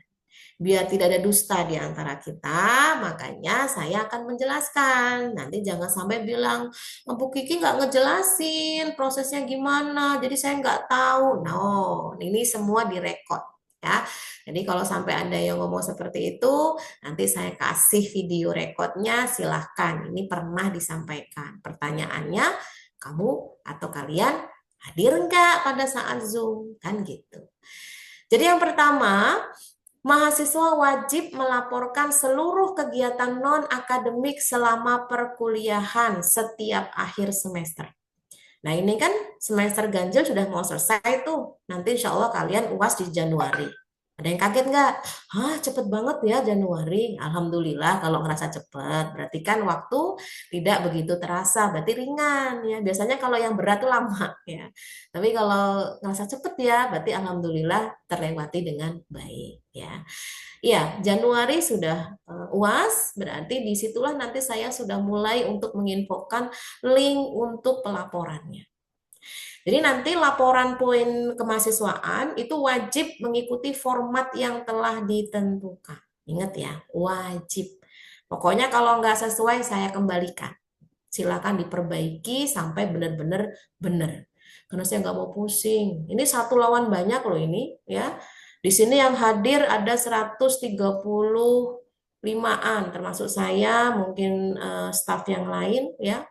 Biar tidak ada dusta di antara kita, makanya saya akan menjelaskan. Nanti jangan sampai bilang, Bu Kiki nggak ngejelasin prosesnya gimana, jadi saya nggak tahu. No, ini semua direkod. Ya, jadi kalau sampai ada yang ngomong seperti itu, nanti saya kasih video rekodnya, silahkan. Ini pernah disampaikan. Pertanyaannya, kamu atau kalian hadir nggak pada saat Zoom? Kan gitu. Jadi yang pertama, mahasiswa wajib melaporkan seluruh kegiatan non-akademik selama perkuliahan setiap akhir semester. Nah, ini kan semester ganjil sudah mau selesai tuh. Nanti insya Allah kalian UAS di Januari. Ada yang kaget nggak? Hah, cepet banget ya Januari. Alhamdulillah kalau ngerasa cepet. Berarti kan waktu tidak begitu terasa. Berarti ringan ya. Biasanya kalau yang berat tuh lama ya. Tapi kalau ngerasa cepet ya, berarti Alhamdulillah terlewati dengan baik ya. Iya, Januari sudah UAS, berarti disitulah nanti saya sudah mulai untuk menginfokan link untuk pelaporannya. Jadi nanti laporan poin kemahasiswaan itu wajib mengikuti format yang telah ditentukan. Ingat ya, wajib. Pokoknya kalau nggak sesuai saya kembalikan. Silakan diperbaiki sampai benar-benar benar. Karena saya nggak mau pusing. Ini satu lawan banyak loh ini ya. Di sini yang hadir ada 135-an, termasuk saya, mungkin staf yang lain ya.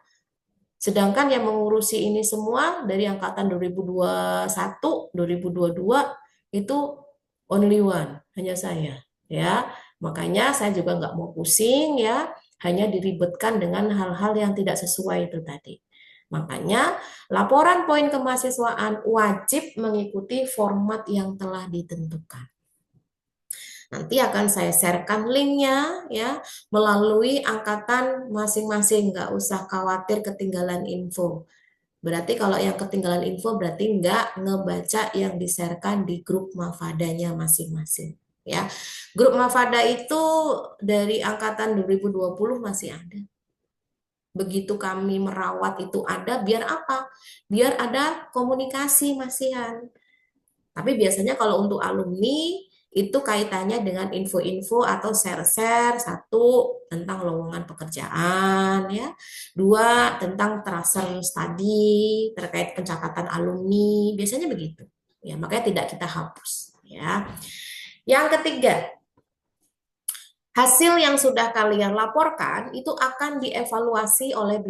Sedangkan yang mengurusi ini semua dari angkatan 2021, 2022 itu only one, hanya saya ya. Makanya saya juga nggak mau pusing ya, hanya diribetkan dengan hal-hal yang tidak sesuai itu tadi. Makanya laporan poin kemahasiswaan wajib mengikuti format yang telah ditentukan. Nanti akan saya sharekan linknya ya melalui angkatan masing-masing, nggak usah khawatir ketinggalan info. Berarti kalau yang ketinggalan info berarti nggak ngebaca yang di-sharekan di grup Mafadanya masing-masing. Ya, grup Mafada itu dari angkatan 2020 masih ada. Begitu kami merawat itu ada, biar apa? Biar ada komunikasi masihan. Tapi biasanya kalau untuk alumni itu kaitannya dengan info-info atau share-share, satu tentang lowongan pekerjaan ya, dua tentang tracer study terkait pencatatan alumni, biasanya begitu. Ya, makanya tidak kita hapus ya. Yang ketiga, hasil yang sudah kalian laporkan itu akan dievaluasi oleh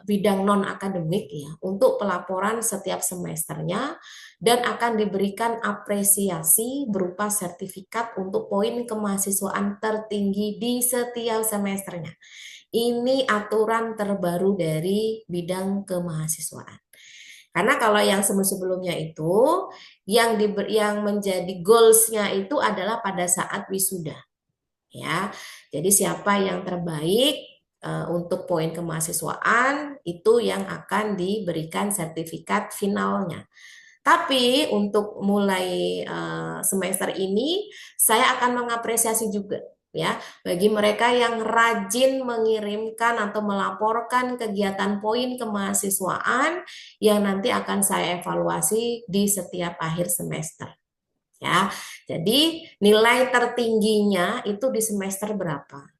bidang non-akademik ya untuk pelaporan setiap semesternya dan akan diberikan apresiasi berupa sertifikat untuk poin kemahasiswaan tertinggi di setiap semesternya. Ini aturan terbaru dari bidang kemahasiswaan. Karena kalau yang sebelumnya itu yang menjadi goals-nya itu adalah pada saat wisuda. Ya, jadi siapa yang terbaik untuk poin kemahasiswaan itu yang akan diberikan sertifikat finalnya. Tapi untuk mulai semester ini saya akan mengapresiasi juga ya bagi mereka yang rajin mengirimkan atau melaporkan kegiatan poin kemahasiswaan yang nanti akan saya evaluasi di setiap akhir semester. Ya, jadi nilai tertingginya itu di semester berapa?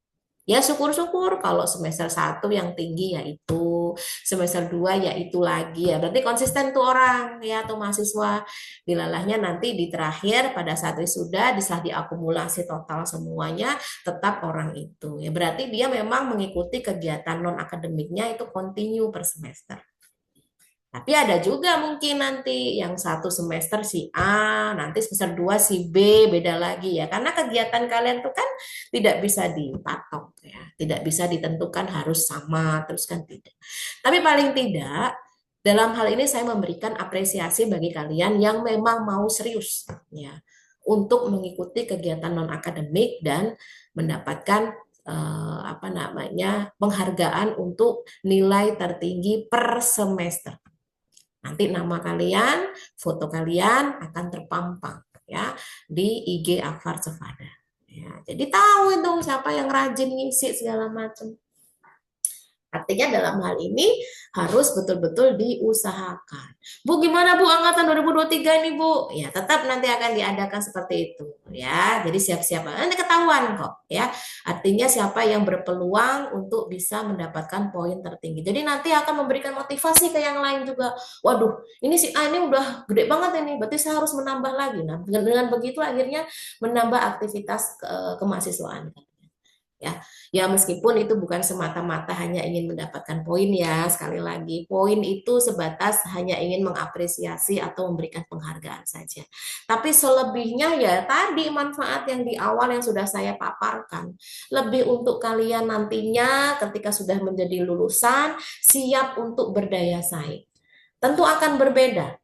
Ya syukur-syukur kalau semester 1 yang tinggi yaitu, semester 2 yaitu lagi ya. Berarti konsisten tuh orang ya atau mahasiswa. Dilalahnya nanti di terakhir pada saat wisuda setelah diakumulasi total semuanya tetap orang itu. Ya berarti dia memang mengikuti kegiatan non akademiknya itu continue per semester. Tapi ada juga mungkin nanti yang satu semester si A, nanti semester 2 si B, beda lagi ya. Karena kegiatan kalian tuh kan tidak bisa dipatok ya. Tidak bisa ditentukan harus sama, terus kan tidak. Tapi paling tidak, dalam hal ini saya memberikan apresiasi bagi kalian yang memang mau serius ya untuk mengikuti kegiatan non akademik dan mendapatkan apa namanya penghargaan untuk nilai tertinggi per semester. Nanti nama kalian, foto kalian akan terpampang ya di IG Akfar Cefada. Ya, jadi tahu itu siapa yang rajin ngisi segala macam. Artinya dalam hal ini harus betul-betul diusahakan. Bu, gimana Bu angkatan 2023 ini Bu? Ya, tetap nanti akan diadakan seperti itu ya. Jadi siap-siap. Nanti ketahuan kok ya. Artinya siapa yang berpeluang untuk bisa mendapatkan poin tertinggi. Jadi nanti akan memberikan motivasi ke yang lain juga. Waduh, ini si A ini udah gede banget ini, berarti saya harus menambah lagi. Nah, dengan begitu akhirnya menambah aktivitas kemahasiswaan. Ya, ya meskipun itu bukan semata-mata hanya ingin mendapatkan poin ya, sekali lagi poin itu sebatas hanya ingin mengapresiasi atau memberikan penghargaan saja. Tapi selebihnya ya tadi manfaat yang di awal yang sudah saya paparkan, lebih untuk kalian nantinya ketika sudah menjadi lulusan siap untuk berdaya saing. Tentu akan berbeda.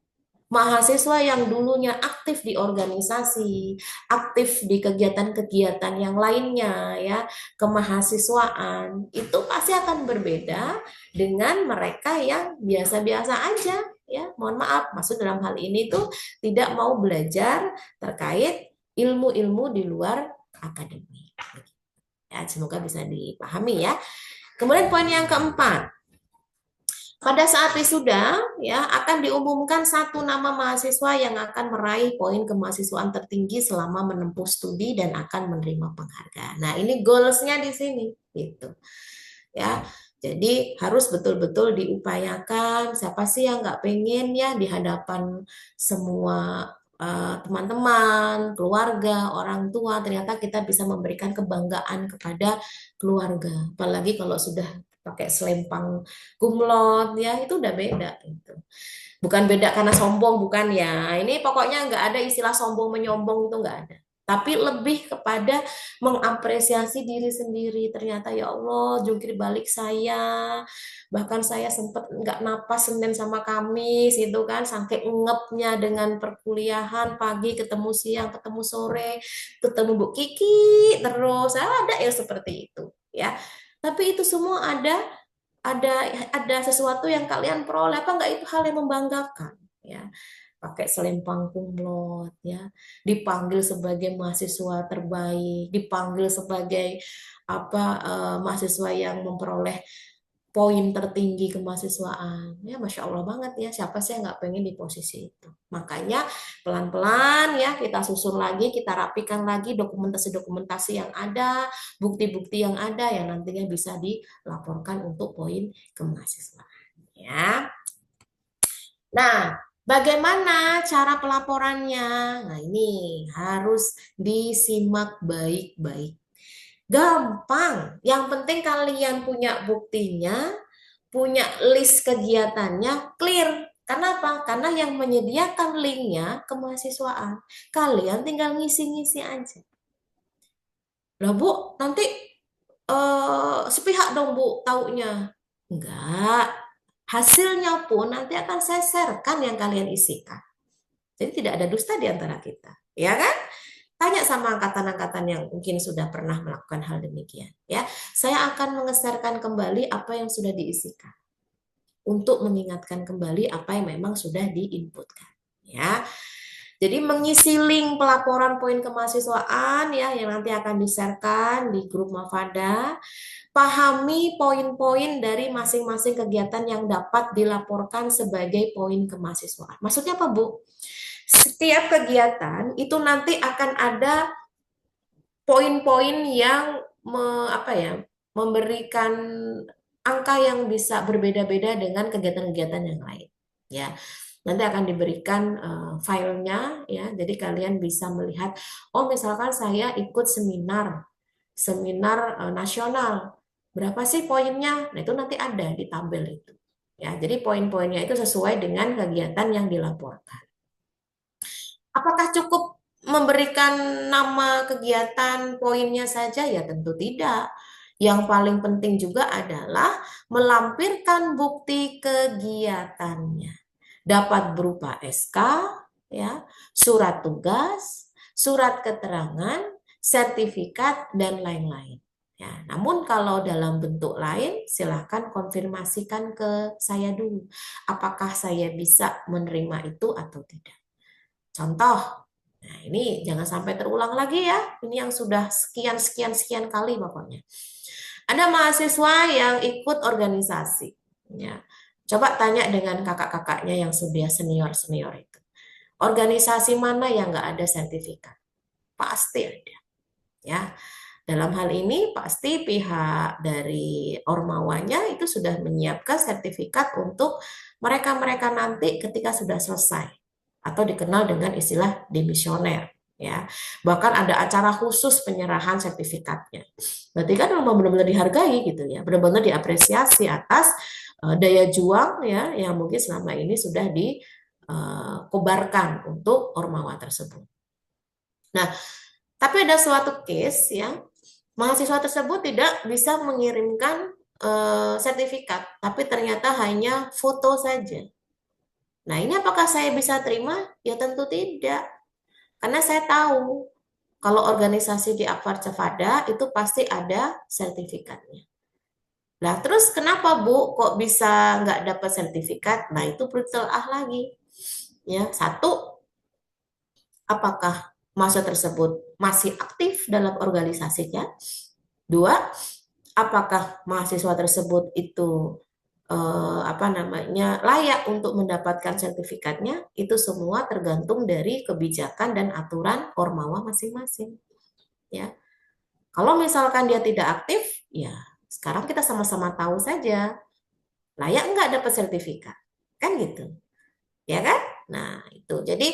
Mahasiswa yang dulunya aktif di organisasi, aktif di kegiatan-kegiatan yang lainnya ya, kemahasiswaan, itu pasti akan berbeda dengan mereka yang biasa-biasa aja ya. Mohon maaf, maksud dalam hal ini tuh tidak mau belajar terkait ilmu-ilmu di luar akademik. Ya, semoga bisa dipahami ya. Kemudian poin yang keempat, pada saat wisuda, ya akan diumumkan satu nama mahasiswa yang akan meraih poin kemahasiswaan tertinggi selama menempuh studi dan akan menerima penghargaan. Nah, ini goals-nya di sini, gitu. Ya, jadi harus betul-betul diupayakan. Siapa sih yang nggak pengen ya di hadapan semua teman-teman, keluarga, orang tua, ternyata kita bisa memberikan kebanggaan kepada keluarga. Apalagi kalau sudah pakai selempang kumlot ya itu udah beda gitu. Bukan beda karena sombong bukan ya. Ini pokoknya nggak ada istilah sombong menyombong itu nggak ada. Tapi lebih kepada mengapresiasi diri sendiri. Ternyata ya Allah jungkir balik saya. Bahkan saya sempat nggak napas Senin sama Kamis itu kan. Saking ngepnya dengan perkuliahan pagi ketemu siang ketemu sore ketemu Bu Kiki terus ada ya seperti itu ya. Tapi itu semua ada ada sesuatu yang kalian peroleh apa enggak, itu hal yang membanggakan ya. Pakai selempang kumlot ya, dipanggil sebagai mahasiswa terbaik, dipanggil sebagai mahasiswa yang memperoleh poin tertinggi kemahasiswaan ya, Masya Allah banget ya, siapa sih yang nggak pengen di posisi itu. Makanya pelan-pelan ya kita susun lagi, kita rapikan lagi dokumentasi-dokumentasi yang ada, bukti-bukti yang ada yang nantinya bisa dilaporkan untuk poin kemahasiswaan ya. Nah, bagaimana cara pelaporannya? Nah, ini harus disimak baik-baik. Gampang, yang penting kalian punya buktinya, punya list kegiatannya, clear. Kenapa? Karena yang menyediakan linknya kemahasiswaan. Kalian tinggal ngisi-ngisi aja. Lah Bu, nanti sepihak dong Bu taunya. Enggak. Hasilnya pun nanti akan saya sharekan yang kalian isikan. Jadi tidak ada dusta di antara kita. Ya kan? Tanya sama angkatan-angkatan yang mungkin sudah pernah melakukan hal demikian. Ya, saya akan mengeserkan kembali apa yang sudah diisikan untuk mengingatkan kembali apa yang memang sudah diinputkan. Ya, jadi mengisi link pelaporan poin kemahasiswaan ya yang nanti akan diserkan di grup Mafada. Pahami poin-poin dari masing-masing kegiatan yang dapat dilaporkan sebagai poin kemahasiswaan. Maksudnya apa, Bu? Setiap kegiatan itu nanti akan ada poin-poin yang memberikan angka yang bisa berbeda-beda dengan kegiatan-kegiatan yang lain. Ya, nanti akan diberikan filenya, ya. Jadi kalian bisa melihat, oh misalkan saya ikut seminar nasional, berapa sih poinnya? Nah itu nanti ada di tabel itu. Ya, jadi poin-poinnya itu sesuai dengan kegiatan yang dilaporkan. Apakah cukup memberikan nama kegiatan poinnya saja? Ya tentu tidak. Yang paling penting juga adalah melampirkan bukti kegiatannya. Dapat berupa SK, ya, surat tugas, surat keterangan, sertifikat, dan lain-lain. Ya, namun kalau dalam bentuk lain, silahkan konfirmasikan ke saya dulu. Apakah saya bisa menerima itu atau tidak. Contoh, nah ini jangan sampai terulang lagi ya. Ini yang sudah sekian kali pokoknya. Ada mahasiswa yang ikut organisasi. Ya. Coba tanya dengan kakak-kakaknya yang sudah senior-senior itu. Organisasi mana yang nggak ada sertifikat? Pasti ada. Ya. Dalam hal ini pasti pihak dari Ormawanya itu sudah menyiapkan sertifikat untuk mereka-mereka nanti ketika sudah selesai atau dikenal dengan istilah demisioner ya. Bahkan ada acara khusus penyerahan sertifikatnya. Berarti kan memang benar-benar dihargai gitu ya, benar-benar diapresiasi atas daya juang ya yang mungkin selama ini sudah dikobarkan untuk Ormawa tersebut. Nah, tapi ada suatu case ya, mahasiswa tersebut tidak bisa mengirimkan sertifikat, tapi ternyata hanya foto saja. Nah, ini apakah saya bisa terima? Ya tentu tidak. Karena saya tahu kalau organisasi di Akbar Cevada itu pasti ada sertifikatnya. Nah, terus kenapa Bu kok bisa nggak dapat sertifikat? Nah, itu perlu ditelaah lagi. Ya, satu, apakah mahasiswa tersebut masih aktif dalam organisasinya? Dua, apakah mahasiswa tersebut itu layak untuk mendapatkan sertifikatnya? Itu semua tergantung dari kebijakan dan aturan Ormawa masing-masing. Ya, kalau misalkan dia tidak aktif, ya sekarang kita sama-sama tahu saja layak nggak dapat sertifikat, kan gitu, ya kan? Nah itu, jadi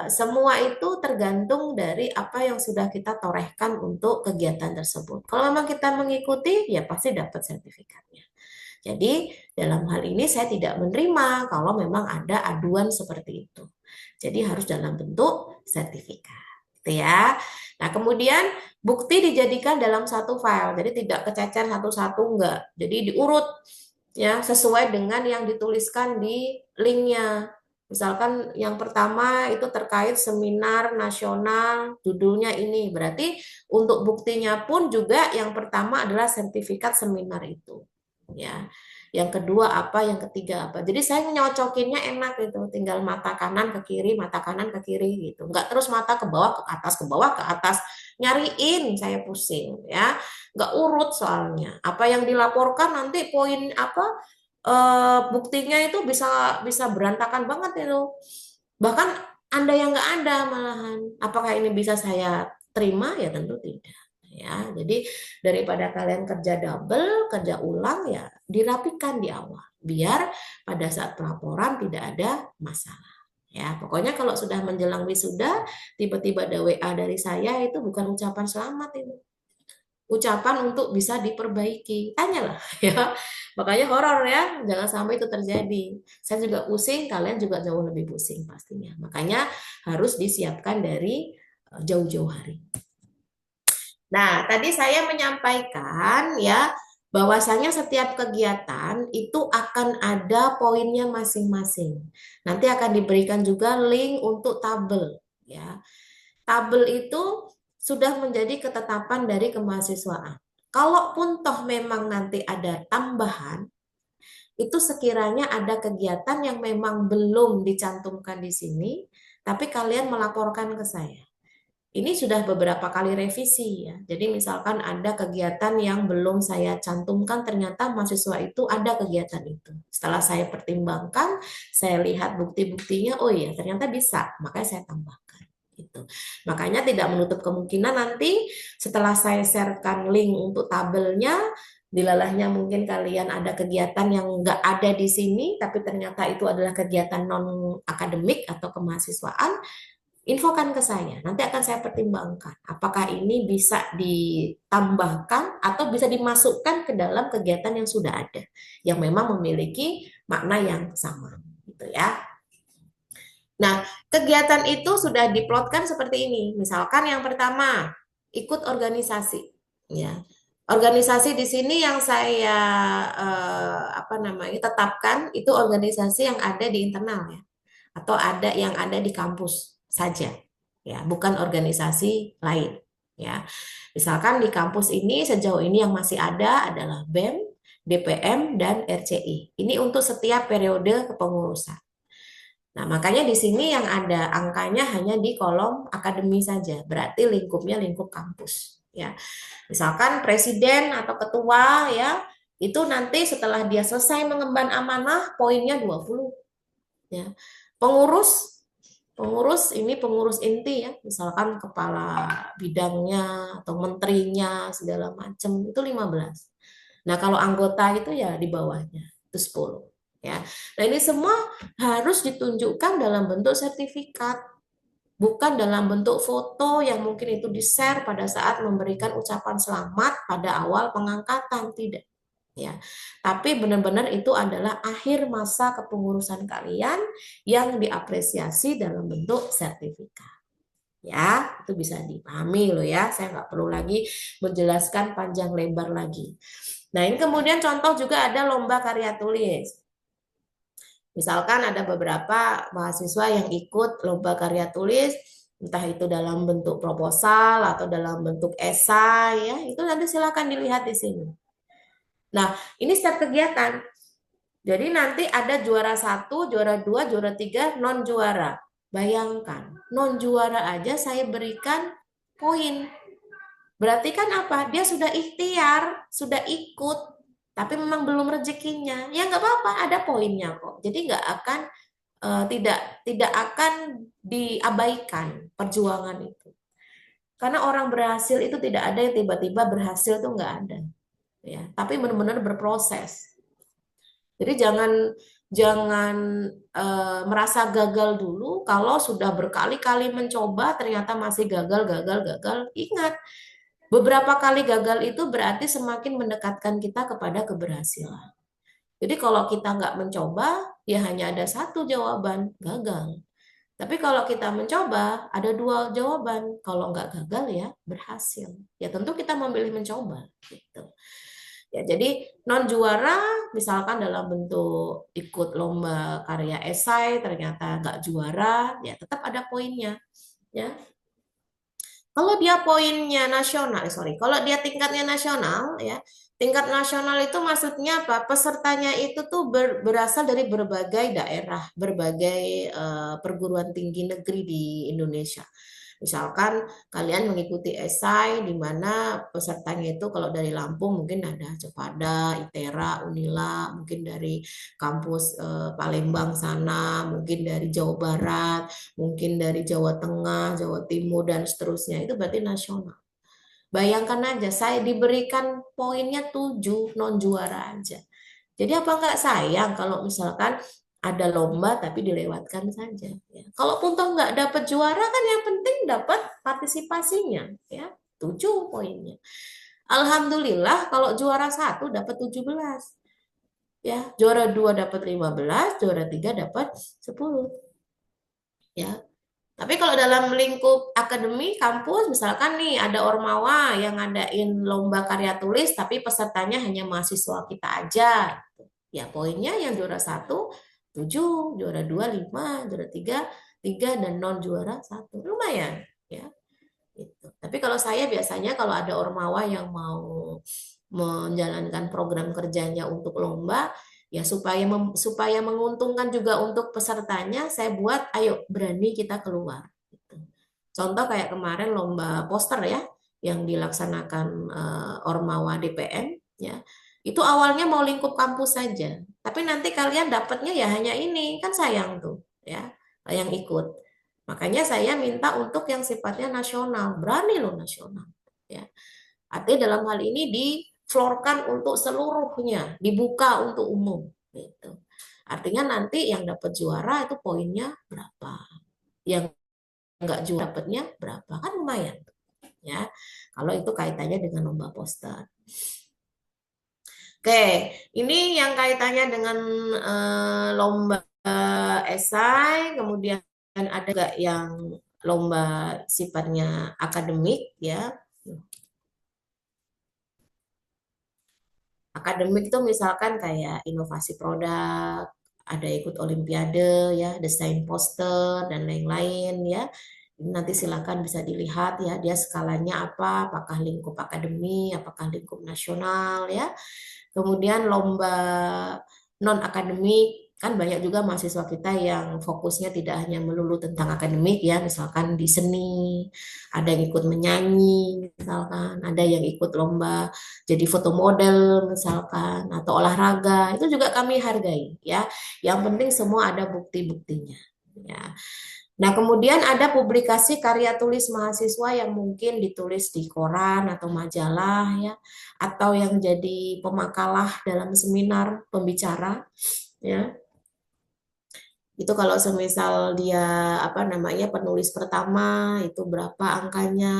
semua itu tergantung dari apa yang sudah kita torehkan untuk kegiatan tersebut. Kalau memang kita mengikuti, ya pasti dapat sertifikatnya. Jadi dalam hal ini saya tidak menerima kalau memang ada aduan seperti itu. Jadi harus dalam bentuk sertifikat, gitu ya. Nah kemudian bukti dijadikan dalam satu file, jadi tidak kececer satu-satu enggak. Jadi diurut ya sesuai dengan yang dituliskan di linknya. Misalkan yang pertama itu terkait seminar nasional, judulnya ini. Berarti untuk buktinya pun juga yang pertama adalah sertifikat seminar itu. Ya. Yang kedua apa, yang ketiga apa. Jadi saya nyocokinnya enak gitu, tinggal mata kanan ke kiri, mata kanan ke kiri gitu. Enggak terus mata ke bawah ke atas, ke bawah ke atas. Nyariin saya pusing ya. Enggak urut soalnya. Apa yang dilaporkan nanti poin apa buktinya itu bisa bisa berantakan banget itu. Bahkan Anda yang nggak ada malahan. Apakah ini bisa saya terima? Ya tentu tidak. Ya, jadi daripada kalian kerja double, kerja ulang ya dirapikan di awal biar pada saat pelaporan tidak ada masalah. Ya, pokoknya kalau sudah menjelang wisuda tiba-tiba ada WA dari saya itu bukan ucapan selamat itu. Ucapan untuk bisa diperbaiki. Tanyalah ya. Makanya horor ya, jangan sampai itu terjadi. Saya juga pusing, kalian juga jauh lebih pusing pastinya. Makanya harus disiapkan dari jauh-jauh hari. Nah, tadi saya menyampaikan ya bahwasanya setiap kegiatan itu akan ada poinnya masing-masing. Nanti akan diberikan juga link untuk tabel ya. Tabel itu sudah menjadi ketetapan dari kemahasiswaan. Kalaupun toh memang nanti ada tambahan, itu sekiranya ada kegiatan yang memang belum dicantumkan di sini, tapi kalian melaporkan ke saya. Ini sudah beberapa kali revisi ya. Jadi misalkan ada kegiatan yang belum saya cantumkan, ternyata mahasiswa itu ada kegiatan itu. Setelah saya pertimbangkan, saya lihat bukti-buktinya, oh iya ternyata bisa, makanya saya tambahkan. Gitu. Makanya tidak menutup kemungkinan nanti setelah saya sharekan link untuk tabelnya, dilalahnya mungkin kalian ada kegiatan yang nggak ada di sini, tapi ternyata itu adalah kegiatan non-akademik atau kemahasiswaan, infokan ke saya, nanti akan saya pertimbangkan apakah ini bisa ditambahkan atau bisa dimasukkan ke dalam kegiatan yang sudah ada, yang memang memiliki makna yang sama, gitu ya. Nah, kegiatan itu sudah diplotkan seperti ini. Misalkan yang pertama, ikut organisasi, ya. Organisasi di sini yang saya tetapkan itu organisasi yang ada di internal ya, atau ada yang ada di kampus saja, ya, bukan organisasi lain, ya. Misalkan di kampus ini sejauh ini yang masih ada adalah BEM, DPM, dan RCI. Ini untuk setiap periode kepengurusan. Nah, makanya di sini yang ada angkanya hanya di kolom akademi saja, berarti lingkupnya lingkup kampus. ya. Misalkan presiden atau ketua ya, itu nanti setelah dia selesai mengemban amanah poinnya 20 ya. Pengurus ini pengurus inti ya, misalkan kepala bidangnya atau menterinya segala macam itu 15. Nah, kalau anggota itu ya di bawahnya itu 10 ya. Nah, ini semua harus ditunjukkan dalam bentuk sertifikat, bukan dalam bentuk foto yang mungkin itu di-share pada saat memberikan ucapan selamat pada awal pengangkatan, tidak ya. Tapi benar-benar itu adalah akhir masa kepengurusan kalian yang diapresiasi dalam bentuk sertifikat. Ya, itu bisa dipahami loh ya. Saya nggak perlu lagi menjelaskan panjang lebar lagi. Nah, ini kemudian contoh juga ada lomba karya tulis. Misalkan ada beberapa mahasiswa yang ikut lomba karya tulis, entah itu dalam bentuk proposal atau dalam bentuk esai ya, itu nanti silakan dilihat di sini. Nah, ini setiap kegiatan. Jadi nanti ada juara 1, juara 2, juara 3, non juara. Bayangkan, non juara aja saya berikan poin. Berarti kan apa? Dia sudah ikhtiar, sudah ikut, tapi memang belum rezekinya. Ya nggak apa-apa, ada poinnya kok. Jadi nggak akan tidak akan diabaikan perjuangan itu. Karena orang berhasil itu tidak ada yang tiba-tiba berhasil tuh nggak ada. Ya, tapi benar-benar berproses. Jadi jangan merasa gagal dulu kalau sudah berkali-kali mencoba ternyata masih gagal. Ingat, beberapa kali gagal itu berarti semakin mendekatkan kita kepada keberhasilan. Jadi kalau kita nggak mencoba, ya hanya ada satu jawaban, gagal. Tapi kalau kita mencoba, ada dua jawaban. Kalau nggak gagal ya berhasil. Ya tentu kita memilih mencoba. Gitu. Ya, jadi non juara misalkan dalam bentuk ikut lomba karya esai ternyata nggak juara, ya tetap ada poinnya. Ya, kalau dia poinnya nasional, kalau dia tingkatnya nasional, ya tingkat nasional itu maksudnya apa? Pesertanya itu tuh berasal dari berbagai daerah, berbagai perguruan tinggi negeri di Indonesia. Misalkan kalian mengikuti esai di mana pesertanya itu kalau dari Lampung mungkin ada Cepada, ITERA, Unila, mungkin dari kampus Palembang sana, mungkin dari Jawa Barat, mungkin dari Jawa Tengah, Jawa Timur, dan seterusnya. Itu berarti nasional. Bayangkan aja, saya diberikan poinnya 7, non juara aja. Jadi apa nggak sayang kalau misalkan ada lomba tapi dilewatkan saja. Ya. Kalaupun toh nggak dapat juara kan yang penting dapat partisipasinya. Ya, 7 poinnya. Alhamdulillah kalau juara 1 dapat 17. Ya, juara 2 dapat 15, juara 3 dapat 10. Ya, tapi kalau dalam lingkup akademi kampus, misalkan nih ada ormawa yang ngadain lomba karya tulis, tapi pesertanya hanya mahasiswa kita aja. Ya poinnya yang juara 1, 7, juara 2, 5, juara 3, 3, dan non juara 1. Lumayan. Ya. Gitu. Tapi kalau saya biasanya kalau ada ormawa yang mau menjalankan program kerjanya untuk lomba, ya supaya menguntungkan juga untuk pesertanya, saya buat ayo berani kita keluar. Gitu. Contoh kayak kemarin lomba poster ya, yang dilaksanakan ormawa DPM ya. Itu awalnya mau lingkup kampus saja, tapi nanti kalian dapatnya ya hanya ini, kan sayang tuh ya, yang ikut. Makanya saya minta untuk yang sifatnya nasional, berani loh nasional ya. Artinya dalam hal ini diflorkan untuk seluruhnya, dibuka untuk umum gitu. Artinya nanti yang dapat juara itu poinnya berapa, yang nggak juara dapatnya berapa, kan lumayan ya. Kalau itu kaitannya dengan lomba poster. Oke, ini yang kaitannya dengan lomba esai, kemudian ada juga yang lomba sifatnya akademik ya. Akademik itu misalkan kayak inovasi produk, ada ikut olimpiade ya, desain poster dan lain-lain ya. Nanti silakan bisa dilihat ya, dia skalanya apa, apakah lingkup akademi, apakah lingkup nasional ya. Kemudian lomba non akademik Kan banyak juga mahasiswa kita yang fokusnya tidak hanya melulu tentang akademik ya, misalkan di seni, ada yang ikut menyanyi, misalkan, ada yang ikut lomba jadi foto model, misalkan, atau olahraga, itu juga kami hargai ya. Yang penting semua ada bukti-buktinya. Ya. Nah, kemudian ada publikasi karya tulis mahasiswa yang mungkin ditulis di koran atau majalah ya, atau yang jadi pemakalah dalam seminar pembicara ya. Itu kalau semisal dia apa namanya penulis pertama itu berapa angkanya,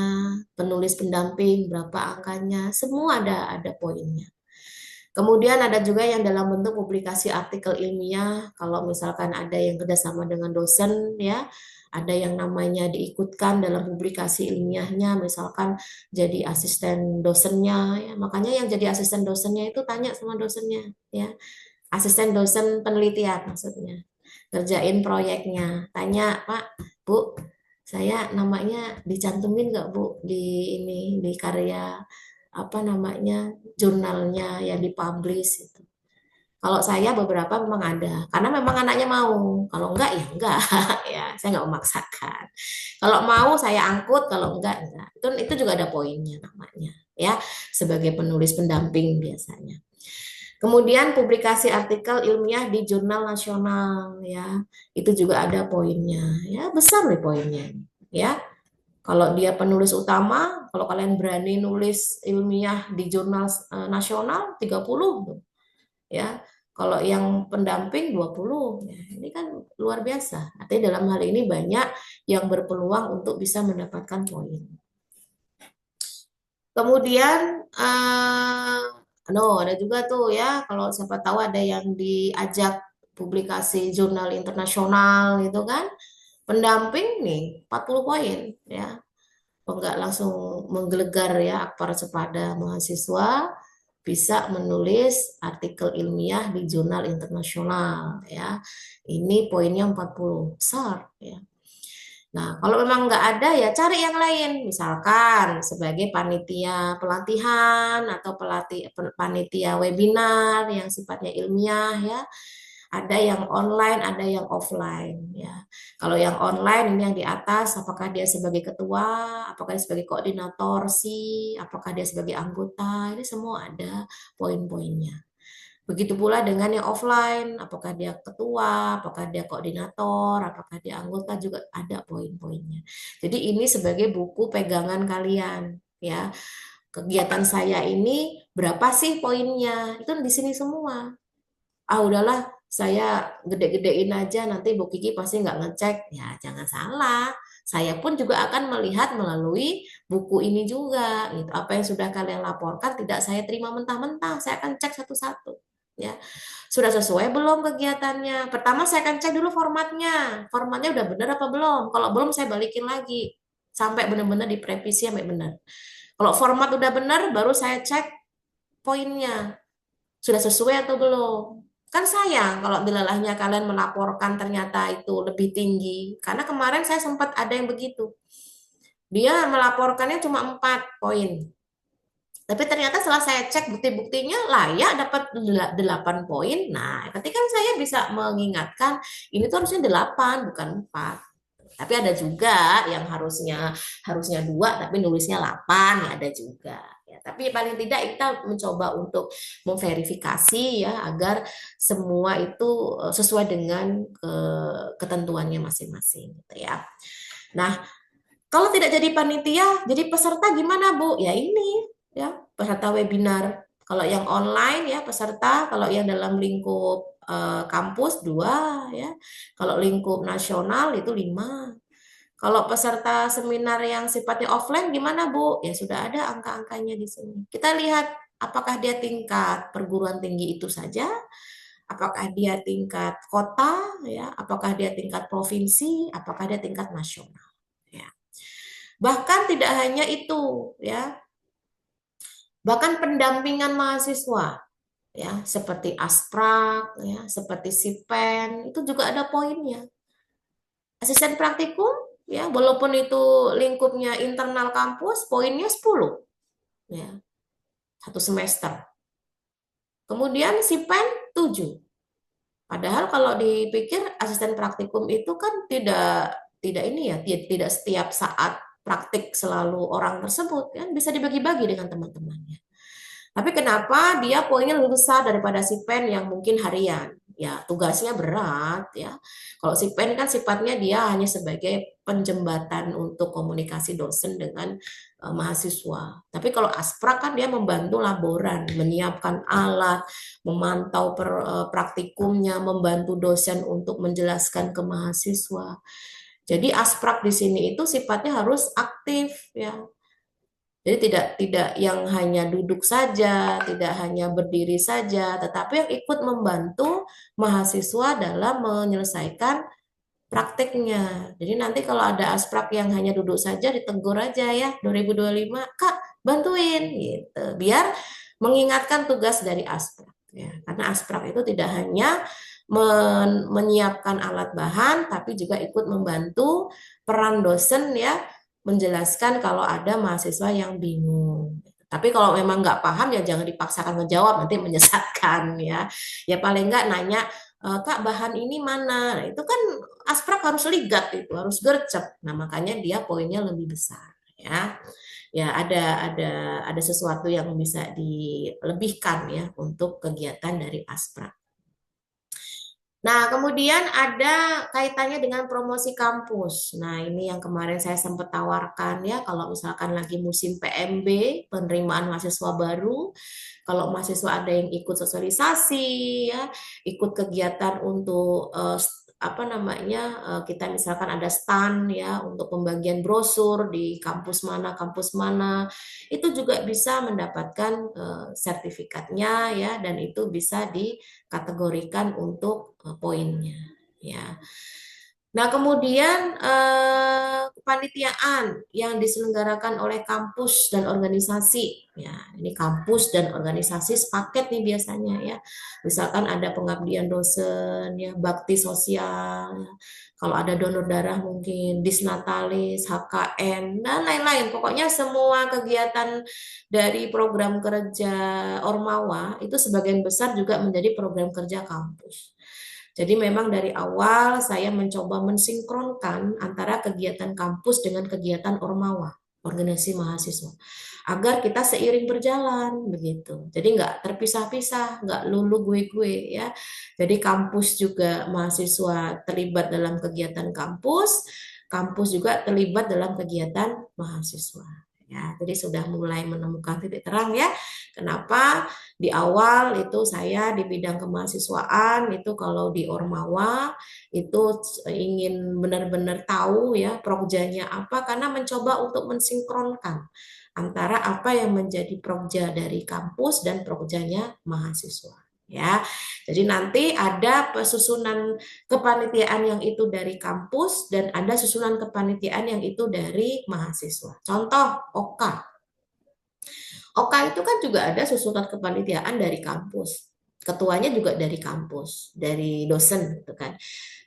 penulis pendamping berapa angkanya, semua ada poinnya. Kemudian ada juga yang dalam bentuk publikasi artikel ilmiah, kalau misalkan ada yang kerjasama dengan dosen ya, ada yang namanya diikutkan dalam publikasi ilmiahnya, misalkan jadi asisten dosennya, ya. Makanya yang jadi asisten dosennya itu tanya sama dosennya, ya, asisten dosen penelitian maksudnya, kerjain proyeknya, tanya Pak, Bu, saya namanya dicantumin nggak Bu di ini di karya apa namanya jurnalnya yang dipublish itu. Kalau saya beberapa memang ada, karena memang anaknya mau. Kalau enggak ya enggak, ya saya nggak memaksakan. Kalau mau saya angkut, kalau enggak enggak. Itu juga ada poinnya namanya, ya sebagai penulis pendamping biasanya. Kemudian publikasi artikel ilmiah di jurnal nasional, ya itu juga ada poinnya, ya besar nih poinnya, ya. Kalau dia penulis utama, kalau kalian berani nulis ilmiah di jurnal nasional 30 ya. Kalau yang pendamping 20 ya. Ini kan luar biasa. Artinya dalam hal ini banyak yang berpeluang untuk bisa mendapatkan poin. Kemudian ada juga tuh ya kalau siapa tahu ada yang diajak publikasi jurnal internasional gitu kan. Pendamping nih 40 poin ya. Enggak langsung menggelegar ya akpar sepada mahasiswa bisa menulis artikel ilmiah di jurnal internasional ya. Ini poinnya 40 besar ya. Nah, kalau memang nggak ada ya cari yang lain, misalkan sebagai panitia pelatihan atau panitia webinar yang sifatnya ilmiah ya. Ada yang online, ada yang offline ya. Kalau yang online ini yang di atas, apakah dia sebagai ketua, apakah dia sebagai koordinator sih, apakah dia sebagai anggota, ini semua ada poin-poinnya. Begitu pula dengan yang offline, apakah dia ketua, apakah dia koordinator, apakah dia anggota juga ada poin-poinnya. Jadi ini sebagai buku pegangan kalian ya. Kegiatan saya ini berapa sih poinnya? Itu di sini semua. Ah udahlah, saya gede-gedein aja nanti Bu Kiki pasti nggak ngecek. Ya jangan salah. Saya pun juga akan melihat melalui buku ini juga. Gitu. Apa yang sudah kalian laporkan tidak saya terima mentah-mentah. Saya akan cek satu-satu. Ya, sudah sesuai belum kegiatannya? Pertama saya akan cek dulu formatnya. Formatnya udah benar apa belum? Kalau belum saya balikin lagi sampai benar-benar direvisi sampai benar. Kalau format udah benar, baru saya cek poinnya. Sudah sesuai atau belum? Kan sayang kalau dilalahnya kalian melaporkan ternyata itu lebih tinggi. Karena kemarin saya sempat ada yang begitu. Dia melaporkannya cuma 4 poin. Tapi ternyata setelah saya cek bukti-buktinya layak dapat 8 poin. Nah, ketika saya bisa mengingatkan ini tuh harusnya 8 bukan 4. Tapi ada juga yang harusnya 2 tapi nulisnya 8 ya ada juga. Ya, tapi paling tidak kita mencoba untuk memverifikasi ya agar semua itu sesuai dengan ketentuannya masing-masing gitu ya. Nah, kalau tidak jadi panitia, jadi peserta gimana Bu? Ya ini ya peserta webinar. Kalau yang online ya peserta, kalau yang dalam lingkup kampus 2 ya. Kalau lingkup nasional itu 5. Kalau peserta seminar yang sifatnya offline gimana Bu? Ya sudah ada angka-angkanya di sini. Kita lihat apakah dia tingkat perguruan tinggi itu saja, apakah dia tingkat kota ya, apakah dia tingkat provinsi, apakah dia tingkat nasional ya. Bahkan tidak hanya itu ya. Bahkan pendampingan mahasiswa ya, seperti Asprak ya, seperti Sipen itu juga ada poinnya. Asisten praktikum ya, walaupun itu lingkupnya internal kampus, poinnya 10 ya, 1 semester. Kemudian Sipen 7. Padahal kalau dipikir asisten praktikum itu kan tidak ini ya, tidak setiap saat praktik selalu orang tersebut kan bisa dibagi-bagi dengan teman-temannya. Tapi kenapa dia poinnya lebih besar daripada si pen yang mungkin harian? Ya, tugasnya berat ya. Kalau si pen kan sifatnya dia hanya sebagai penjembatan untuk komunikasi dosen dengan mahasiswa. Tapi kalau asprak kan dia membantu laboran, menyiapkan alat, memantau praktikumnya, membantu dosen untuk menjelaskan ke mahasiswa. Jadi asprak di sini itu sifatnya harus aktif ya. Jadi tidak yang hanya duduk saja, tidak hanya berdiri saja, tetapi yang ikut membantu mahasiswa dalam menyelesaikan prakteknya. Jadi nanti kalau ada asprak yang hanya duduk saja, ditegur aja ya 2025, Kak, bantuin gitu. Biar mengingatkan tugas dari asprak ya. Karena asprak itu tidak hanya menyiapkan alat bahan, tapi juga ikut membantu peran dosen ya menjelaskan kalau ada mahasiswa yang bingung. Tapi kalau memang nggak paham ya jangan dipaksakan ngejawab, nanti menyesatkan ya. Ya paling nggak nanya, Kak bahan ini mana? Nah, itu kan asprak harus ligat itu, harus gercep. Nah makanya dia poinnya lebih besar ya. Ya ada sesuatu yang bisa dilebihkan ya untuk kegiatan dari asprak. Nah, kemudian ada kaitannya dengan promosi kampus. Nah, ini yang kemarin saya sempat tawarkan ya, kalau misalkan lagi musim PMB, penerimaan mahasiswa baru, kalau mahasiswa ada yang ikut sosialisasi ya, ikut kegiatan untuk apa namanya, kita misalkan ada stand ya untuk pembagian brosur di kampus mana, itu juga bisa mendapatkan sertifikatnya ya, dan itu bisa dikategorikan untuk poinnya ya. Nah, kemudian kepanitiaan yang diselenggarakan oleh kampus dan organisasi. Ya, ini kampus dan organisasi sepaket nih biasanya ya. Misalkan ada pengabdian dosen, ya, bakti sosial, ya. Kalau ada donor darah mungkin disnatalis, HKN, dan lain-lain. Pokoknya semua kegiatan dari program kerja Ormawa itu sebagian besar juga menjadi program kerja kampus. Jadi memang dari awal saya mencoba mensinkronkan antara kegiatan kampus dengan kegiatan Ormawa, organisasi mahasiswa, agar kita seiring berjalan begitu. Jadi nggak terpisah-pisah, nggak lulu gue-gue ya. Jadi kampus juga mahasiswa terlibat dalam kegiatan kampus, kampus juga terlibat dalam kegiatan mahasiswa. Ya, jadi sudah mulai menemukan titik terang ya. Kenapa di awal itu saya di bidang kemahasiswaan itu kalau di Ormawa itu ingin benar-benar tahu ya prokjanya apa karena mencoba untuk mensinkronkan antara apa yang menjadi prokja dari kampus dan prokjanya mahasiswa ya. Jadi nanti ada pesusunan kepanitiaan yang itu dari kampus dan ada susunan kepanitiaan yang itu dari mahasiswa. Contoh OKA. OKA itu kan juga ada susunan kepanitiaan dari kampus. Ketuanya juga dari kampus, dari dosen gitu kan.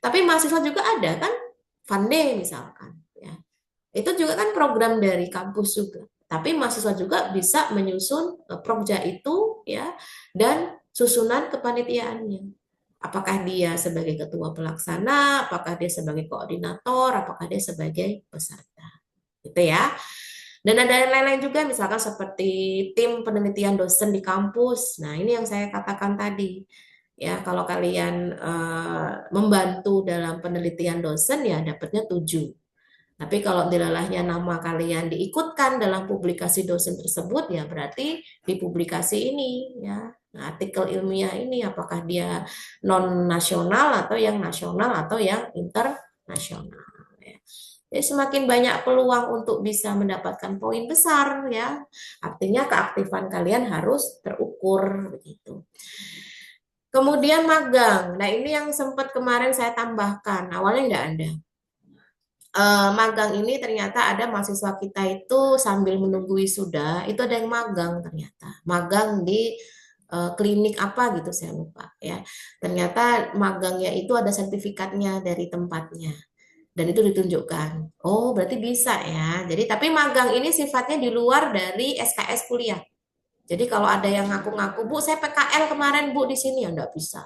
Tapi mahasiswa juga ada kan, Fande misalkan ya. Itu juga kan program dari kampus juga. Tapi mahasiswa juga bisa menyusun prokja itu ya dan susunan kepanitiaannya. Apakah dia sebagai ketua pelaksana, apakah dia sebagai koordinator, apakah dia sebagai peserta. Gitu ya. Dan ada yang lain-lain juga, misalkan seperti tim penelitian dosen di kampus. Nah, ini yang saya katakan tadi. Ya, kalau kalian membantu dalam penelitian dosen, ya dapatnya 7. Tapi kalau dilalahnya nama kalian diikutkan dalam publikasi dosen tersebut, ya berarti di publikasi ini, ya. Nah, artikel ilmiah ini apakah dia non nasional atau yang nasional atau yang internasional. Ya. Jadi semakin banyak peluang untuk bisa mendapatkan poin besar, ya. Artinya keaktifan kalian harus terukur begitu. Kemudian magang. Nah, ini yang sempat kemarin saya tambahkan. Awalnya nggak ada. Magang ini ternyata ada mahasiswa kita itu sambil menunggu wisuda itu ada yang magang ternyata magang di klinik apa gitu saya lupa ya ternyata magangnya itu ada sertifikatnya dari tempatnya dan itu ditunjukkan oh berarti bisa ya jadi tapi magang ini sifatnya di luar dari SKS kuliah jadi kalau ada yang ngaku-ngaku Bu saya PKL kemarin Bu di sini ya enggak bisa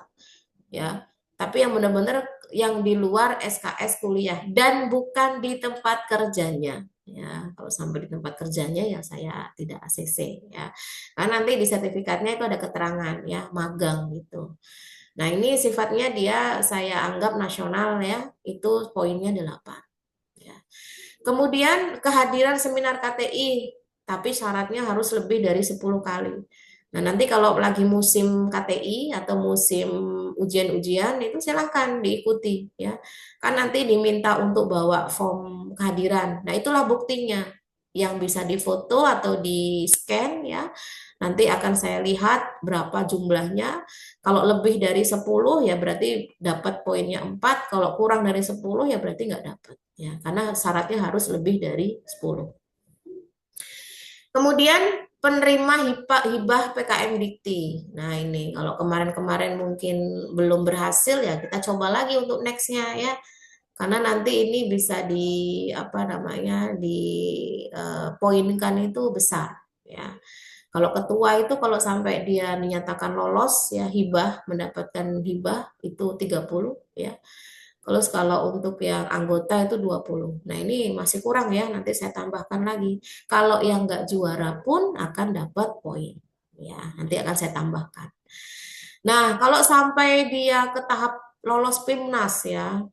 ya tapi yang benar-benar yang di luar SKS kuliah dan bukan di tempat kerjanya. Ya, kalau sampai di tempat kerjanya ya saya tidak ACC ya. Karena nanti di sertifikatnya itu ada keterangan ya, magang gitu. Nah, ini sifatnya dia saya anggap nasional ya, itu poinnya 8 ya. Kemudian kehadiran seminar KTI, tapi syaratnya harus lebih dari 10 kali. Nah, nanti kalau lagi musim KTI atau musim ujian-ujian itu silakan diikuti ya. Kan nanti diminta untuk bawa form kehadiran. Nah, itulah buktinya yang bisa difoto atau di-scan ya. Nanti akan saya lihat berapa jumlahnya. Kalau lebih dari 10 ya berarti dapat poinnya 4, kalau kurang dari 10 ya berarti nggak dapat ya. Karena syaratnya harus lebih dari 10. Kemudian penerima hibah PKM Dikti. Nah, ini kalau kemarin-kemarin mungkin belum berhasil ya kita coba lagi untuk nextnya ya. Karena nanti ini bisa di apa namanya di poinkan itu besar ya. Kalau ketua itu kalau sampai dia dinyatakan lolos ya hibah, mendapatkan hibah itu 30 ya. Kalau untuk yang anggota itu 20. Nah, ini masih kurang ya, nanti saya tambahkan lagi. Kalau yang nggak juara pun akan dapat poin. Ya, nanti akan saya tambahkan. Nah, kalau sampai dia ke tahap lolos PIMNAS ya.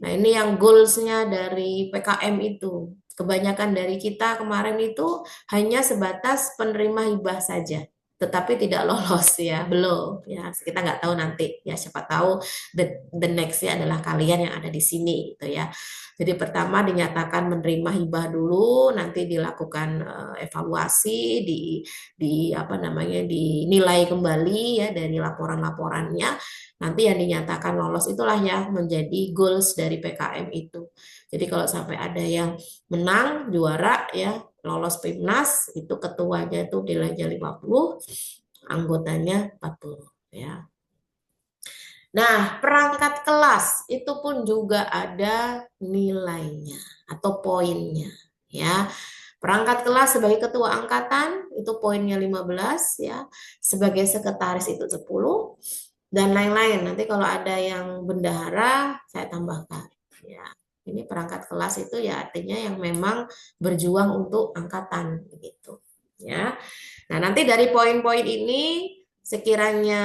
Nah, ini yang goals-nya dari PKM itu. Kebanyakan dari kita kemarin itu hanya sebatas penerima hibah saja, tetapi tidak lolos ya, belum ya. Kita nggak tahu nanti ya, siapa tahu the next-nya adalah kalian yang ada di sini gitu ya. Jadi pertama dinyatakan menerima hibah dulu, nanti dilakukan evaluasi, di apa namanya dinilai kembali ya dari laporan-laporannya. Nanti yang dinyatakan lolos itulah yang menjadi goals dari PKM itu. Jadi kalau sampai ada yang menang, juara ya, lolos PIMNAS, itu ketuanya itu nilainya 50, anggotanya 40 ya. Nah, perangkat kelas itu pun juga ada nilainya atau poinnya ya. Perangkat kelas sebagai ketua angkatan itu poinnya 15 ya. Sebagai sekretaris itu 10 dan lain-lain. Nanti kalau ada yang bendahara saya tambahkan ya. Ini perangkat kelas itu ya artinya yang memang berjuang untuk angkatan gitu ya. Nah, nanti dari poin-poin ini sekiranya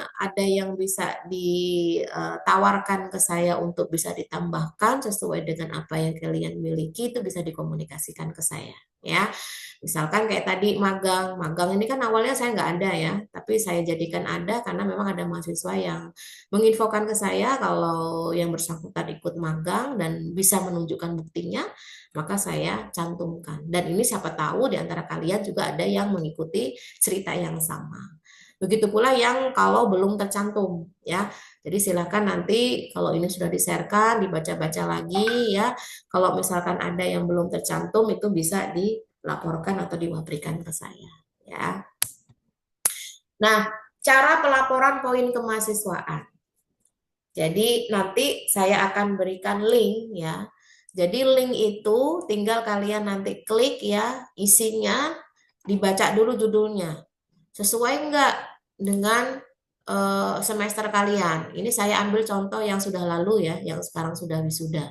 ada yang bisa ditawarkan ke saya untuk bisa ditambahkan sesuai dengan apa yang kalian miliki, itu bisa dikomunikasikan ke saya ya. Misalkan kayak tadi magang ini kan awalnya saya nggak ada ya, tapi saya jadikan ada karena memang ada mahasiswa yang menginfokan ke saya kalau yang bersangkutan ikut magang dan bisa menunjukkan buktinya, maka saya cantumkan. Dan ini siapa tahu di antara kalian juga ada yang mengikuti cerita yang sama. Begitu pula yang kalau belum tercantum ya. Jadi silakan nanti kalau ini sudah di-sharekan, dibaca-baca lagi ya. Kalau misalkan ada yang belum tercantum itu bisa dilaporkan atau diwaprikan ke saya ya. Nah, cara pelaporan poin kemahasiswaan. Jadi nanti saya akan berikan link ya. Jadi link itu tinggal kalian nanti klik ya, isinya dibaca dulu judulnya. Sesuai enggak dengan semester kalian? Ini saya ambil contoh yang sudah lalu ya, yang sekarang sudah wisuda.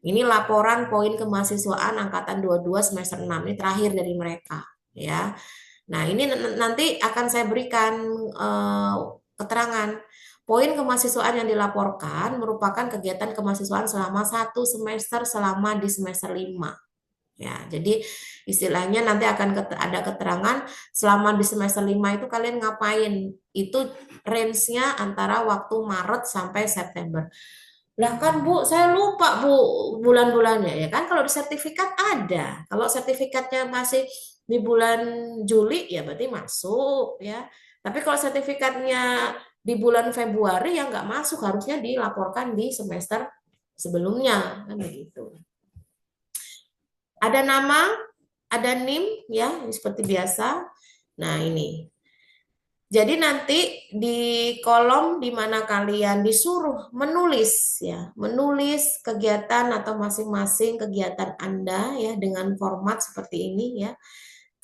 Ini laporan poin kemahasiswaan angkatan 22 semester 6, ini terakhir dari mereka ya. Nah, ini nanti akan saya berikan keterangan. Poin kemahasiswaan yang dilaporkan merupakan kegiatan kemahasiswaan selama 1 semester selama di semester 5. Ya, jadi istilahnya nanti akan ada keterangan selama di semester 5 itu kalian ngapain. Itu range-nya antara waktu Maret sampai September. Lah kan Bu, saya lupa Bu bulan-bulannya ya kan, kalau di sertifikat ada. Kalau sertifikatnya masih di bulan Juli ya berarti masuk ya. Tapi kalau sertifikatnya di bulan Februari ya nggak masuk, harusnya dilaporkan di semester sebelumnya kan begitu. Ada nama, ada NIM ya, seperti biasa. Nah, ini. Jadi nanti di kolom di mana kalian disuruh menulis ya, menulis kegiatan atau masing-masing kegiatan Anda ya dengan format seperti ini ya.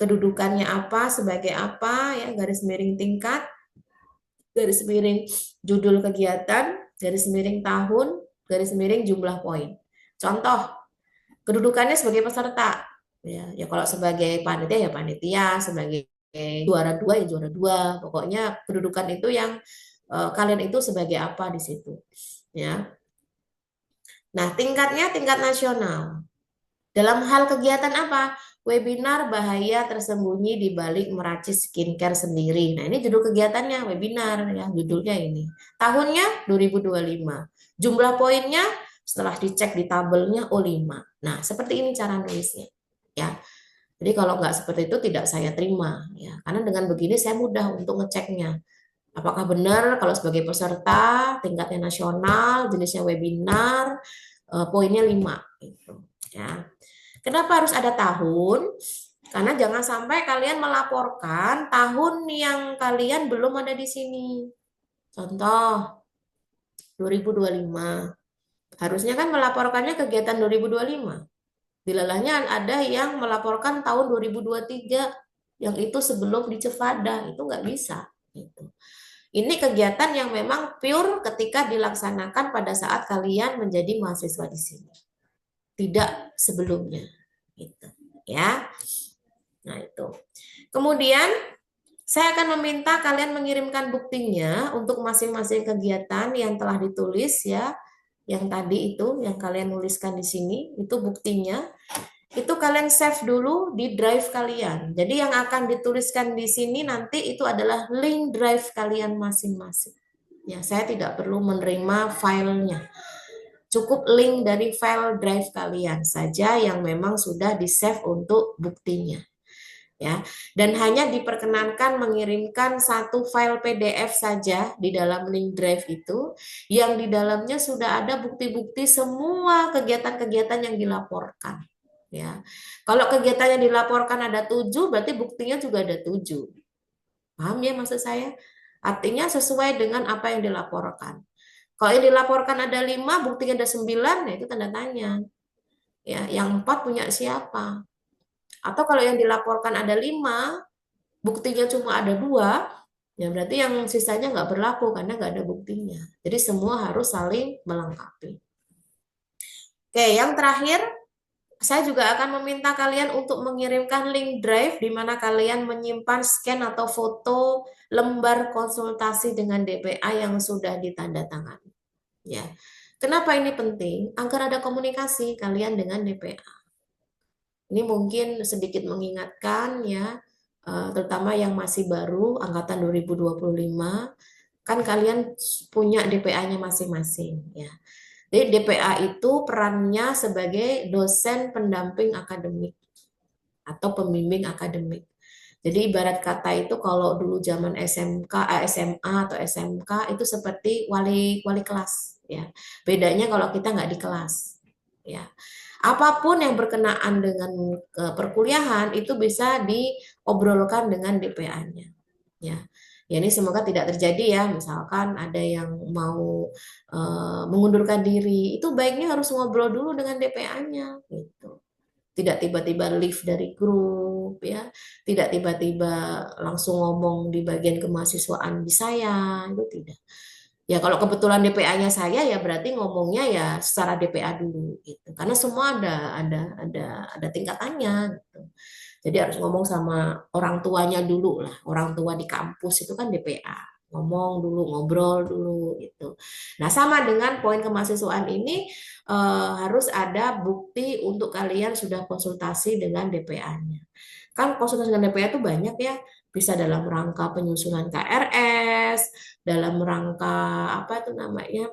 Kedudukannya apa, sebagai apa ya, garis miring tingkat, garis miring judul kegiatan, garis miring tahun, garis miring jumlah poin. Contoh, kedudukannya sebagai peserta. Ya kalau sebagai panitia ya panitia, sebagai juara 2 ya juara 2. Pokoknya kedudukan itu yang kalian itu sebagai apa di situ. Ya. Nah, tingkatnya tingkat nasional. Dalam hal kegiatan apa? Webinar bahaya tersembunyi di balik meracik skincare sendiri. Nah, ini judul kegiatannya, webinar ya, judulnya ini. Tahunnya 2025. Jumlah poinnya setelah dicek di tabelnya O5. Nah, seperti ini cara nulisnya. Ya. Jadi kalau nggak seperti itu tidak saya terima ya. Karena dengan begini saya mudah untuk ngeceknya. Apakah benar kalau sebagai peserta tingkatnya nasional, jenisnya webinar, poinnya 5 gitu ya. Kenapa harus ada tahun? Karena jangan sampai kalian melaporkan tahun yang kalian belum ada di sini. Contoh 2025. Harusnya kan melaporkannya kegiatan 2025. Dilalahnya ada yang melaporkan tahun 2023 yang itu sebelum di Cefada, itu nggak bisa gitu. Ini kegiatan yang memang pure ketika dilaksanakan pada saat kalian menjadi mahasiswa di sini. Tidak sebelumnya gitu ya. Nah, itu. Kemudian saya akan meminta kalian mengirimkan buktinya untuk masing-masing kegiatan yang telah ditulis ya. Yang tadi itu yang kalian nuliskan di sini itu buktinya. Itu kalian save dulu di drive kalian. Jadi yang akan dituliskan di sini nanti itu adalah link drive kalian masing-masing. Ya, saya tidak perlu menerima filenya. Cukup link dari file drive kalian saja yang memang sudah di-save untuk buktinya. Ya, dan hanya diperkenankan mengirimkan satu file PDF saja di dalam link drive itu yang di dalamnya sudah ada bukti-bukti semua kegiatan-kegiatan yang dilaporkan. Ya, kalau kegiatan yang dilaporkan ada 7, berarti buktinya juga ada 7. Paham ya maksud saya? Artinya sesuai dengan apa yang dilaporkan. Kalau yang dilaporkan ada 5, buktinya ada 9, nah itu tanda tanya. Ya, yang 4 punya siapa? Atau kalau yang dilaporkan ada 5, buktinya cuma ada 2, ya berarti yang sisanya nggak berlaku karena nggak ada buktinya. Jadi semua harus saling melengkapi. Oke, yang terakhir, saya juga akan meminta kalian untuk mengirimkan link drive di mana kalian menyimpan scan atau foto lembar konsultasi dengan DPA yang sudah ditandatangani. Ya, kenapa ini penting? Agar ada komunikasi kalian dengan DPA. Ini mungkin sedikit mengingatkan ya, terutama yang masih baru angkatan 2025, kan kalian punya DPA-nya masing-masing ya. Jadi DPA itu perannya sebagai dosen pendamping akademik atau pembimbing akademik. Jadi ibarat kata itu kalau dulu zaman SMK, SMA atau SMK itu seperti wali kelas ya. Bedanya kalau kita nggak di kelas ya. Apapun yang berkenaan dengan perkuliahan itu bisa diobrolkan dengan DPA-nya. Ya. Ya ini semoga tidak terjadi ya. Misalkan ada yang mau mengundurkan diri, itu baiknya harus ngobrol dulu dengan DPA-nya gitu. Tidak tiba-tiba leave dari grup ya. Tidak tiba-tiba langsung ngomong di bagian kemahasiswaan di saya, itu tidak. Ya kalau kebetulan DPA-nya saya ya berarti ngomongnya ya secara DPA dulu gitu. Karena semua ada tingkatannya gitu. Jadi harus ngomong sama orang tuanya dulu lah. Orang tua di kampus itu kan DPA. Ngomong dulu, ngobrol dulu gitu. Nah, sama dengan poin kemahasiswaan ini harus ada bukti untuk kalian sudah konsultasi dengan DPA-nya. Kan konsultasi dengan DPA itu banyak ya, bisa dalam rangka penyusunan KRS, dalam rangka apa itu namanya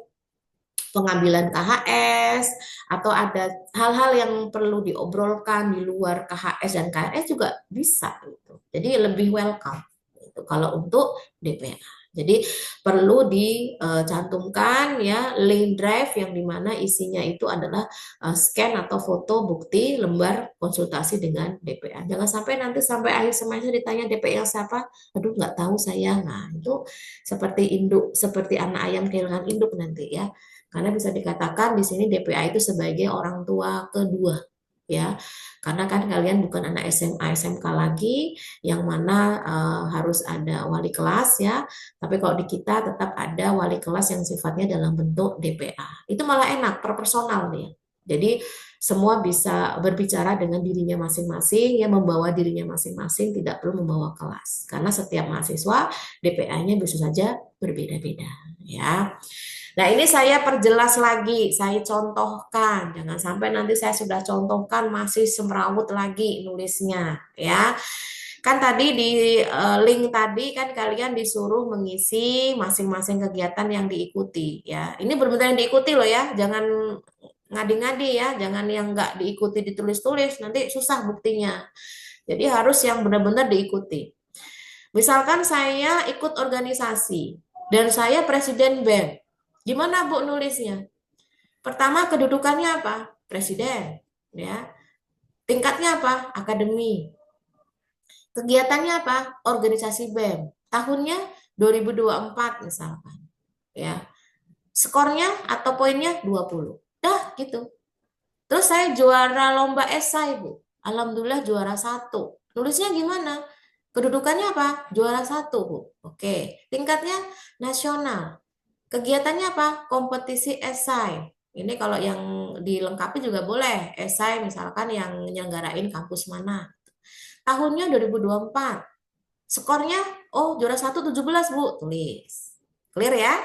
pengambilan KHS, atau ada hal-hal yang perlu diobrolkan di luar KHS dan KRS juga bisa gitu. Jadi lebih welcome gitu, kalau untuk DPA. Jadi perlu dicantumkan ya link drive yang dimana isinya itu adalah scan atau foto bukti lembar konsultasi dengan DPA. Jangan sampai nanti sampai akhir semester ditanya DPA siapa, aduh nggak tahu saya. Nah itu seperti induk, seperti anak ayam kehilangan induk nanti ya. Karena bisa dikatakan di sini DPA itu sebagai orang tua kedua. ya. Karena kan kalian bukan anak SMA, SMK lagi yang mana harus ada wali kelas ya. Tapi kalau di kita tetap ada wali kelas yang sifatnya dalam bentuk DPA. Itu malah enak, per personal nih. Jadi semua bisa berbicara dengan dirinya masing-masing, ya membawa dirinya masing-masing, tidak perlu membawa kelas. Karena setiap mahasiswa DPA-nya bisa saja berbeda-beda, ya. Nah, ini saya perjelas lagi, saya contohkan. Jangan sampai nanti saya sudah contohkan masih semrawut lagi nulisnya, ya. Kan tadi di link tadi kan kalian disuruh mengisi masing-masing kegiatan yang diikuti, ya. Ini benar-benar yang diikuti loh ya, jangan ngadi-ngadi ya, jangan yang nggak diikuti ditulis-tulis, nanti susah buktinya. Jadi harus yang benar-benar diikuti. Misalkan saya ikut organisasi dan saya presiden BEM. Gimana Bu nulisnya? Pertama kedudukannya apa? Presiden, ya. Tingkatnya apa? Akademi. Kegiatannya apa? Organisasi BEM. Tahunnya 2024 misalkan, ya. Skornya atau poinnya 20. Dah gitu. Terus saya juara lomba esai, Bu. Alhamdulillah juara 1. Nulisnya gimana? Kedudukannya apa? Juara 1, Bu. Oke. Tingkatnya nasional. Kegiatannya apa? Kompetisi esai. Ini kalau yang dilengkapi juga boleh. Esai misalkan yang nyelenggarain kampus mana. Tahunnya 2024. Skornya, oh juara 1 17, Bu. Tulis. Clear ya?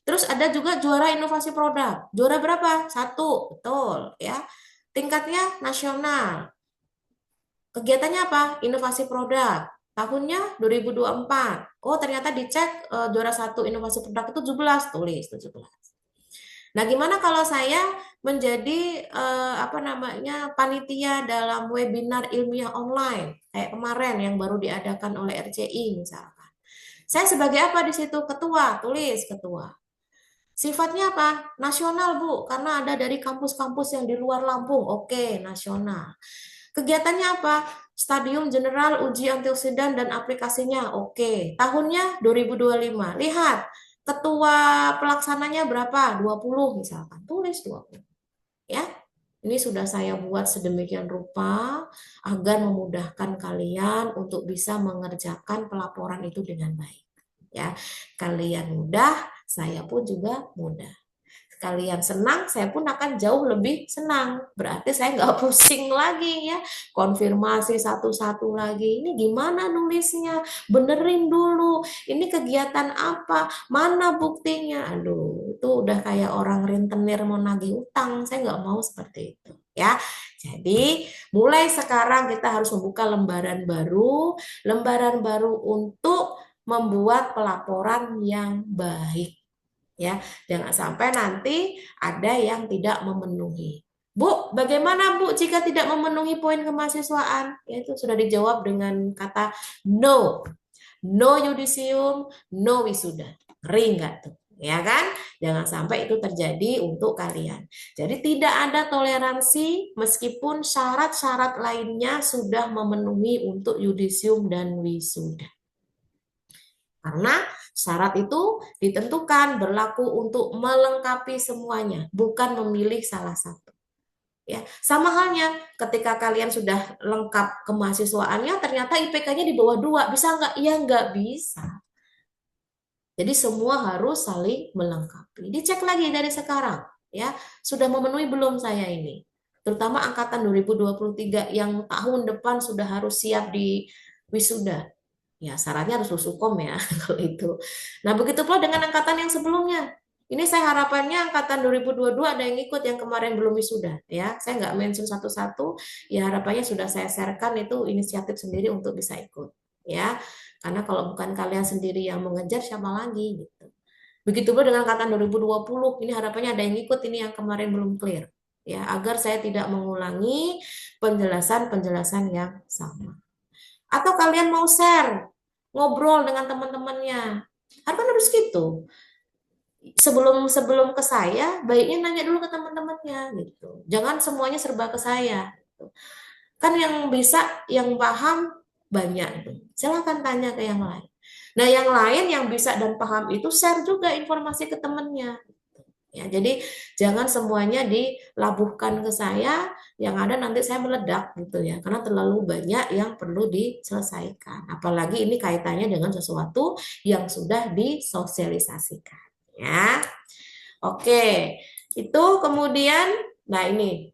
Terus ada juga juara inovasi produk. Juara berapa? 1. Betul ya. Tingkatnya nasional. Kegiatannya apa? Inovasi produk. Tahunnya 2024. Oh, ternyata dicek juara 1 inovasi produk itu 17, tulis 17. Nah, gimana kalau saya menjadi apa namanya panitia dalam webinar ilmiah online kayak kemarin yang baru diadakan oleh RCI misalkan. Saya sebagai apa di situ? Ketua, tulis ketua. Sifatnya apa? Nasional, Bu, karena ada dari kampus-kampus yang di luar Lampung. Oke, nasional. Kegiatannya apa? Stadium General Uji Antioksidan dan aplikasinya. Oke, tahunnya 2025. Lihat, ketua pelaksananya berapa? 20 misalkan. Tulis 20. Ya. Ini sudah saya buat sedemikian rupa agar memudahkan kalian untuk bisa mengerjakan pelaporan itu dengan baik. Ya, kalian mudah, saya pun juga mudah. Kalian senang, saya pun akan jauh lebih senang. Berarti saya nggak pusing lagi ya, konfirmasi satu-satu lagi. Ini gimana nulisnya? Benerin dulu. Ini kegiatan apa? Mana buktinya? Aduh, itu udah kayak orang rentenir mau nagih utang. Saya nggak mau seperti itu. Ya, jadi mulai sekarang kita harus membuka lembaran baru untuk membuat pelaporan yang baik. Ya, jangan sampai nanti ada yang tidak memenuhi. Bu, bagaimana Bu jika tidak memenuhi poin kemahasiswaan? Ya, itu sudah dijawab dengan kata no. No yudisium, no wisuda. Ngeri nggak tuh? Ya kan? Jangan sampai itu terjadi untuk kalian. Jadi tidak ada toleransi meskipun syarat-syarat lainnya sudah memenuhi untuk yudisium dan wisuda. Karena syarat itu ditentukan berlaku untuk melengkapi semuanya, bukan memilih salah satu. Ya, sama halnya ketika kalian sudah lengkap kemahasiswaannya, ternyata IPK-nya di bawah 2, bisa nggak? Ya nggak bisa. Jadi semua harus saling melengkapi. Dicek lagi dari sekarang, ya sudah memenuhi belum saya ini? Terutama angkatan 2023 yang tahun depan sudah harus siap di wisuda. Ya, syaratnya harus lulus hukum ya kalau itu. Nah, begitu pula dengan angkatan yang sebelumnya. Ini saya harapannya angkatan 2022 ada yang ikut yang kemarin belum wisuda ya. Saya nggak mention satu-satu, ya harapannya sudah saya sharekan itu inisiatif sendiri untuk bisa ikut ya. Karena kalau bukan kalian sendiri yang mengejar siapa lagi gitu. Begitu pula dengan angkatan 2020, ini harapannya ada yang ikut ini yang kemarin belum clear ya, agar saya tidak mengulangi penjelasan-penjelasan yang sama. Atau kalian mau share, ngobrol dengan teman-temannya. Harus gitu. Sebelum ke saya, baiknya nanya dulu ke teman-temannya gitu. Jangan semuanya serba ke saya. Gitu. Kan yang bisa, yang paham banyak. Gitu. Silahkan tanya ke yang lain. Nah, yang lain yang bisa dan paham itu share juga informasi ke temannya. Ya, jadi jangan semuanya dilabuhkan ke saya, yang ada nanti saya meledak gitu ya, karena terlalu banyak yang perlu diselesaikan. Apalagi ini kaitannya dengan sesuatu yang sudah disosialisasikan. Ya, oke. Itu kemudian, nah ini,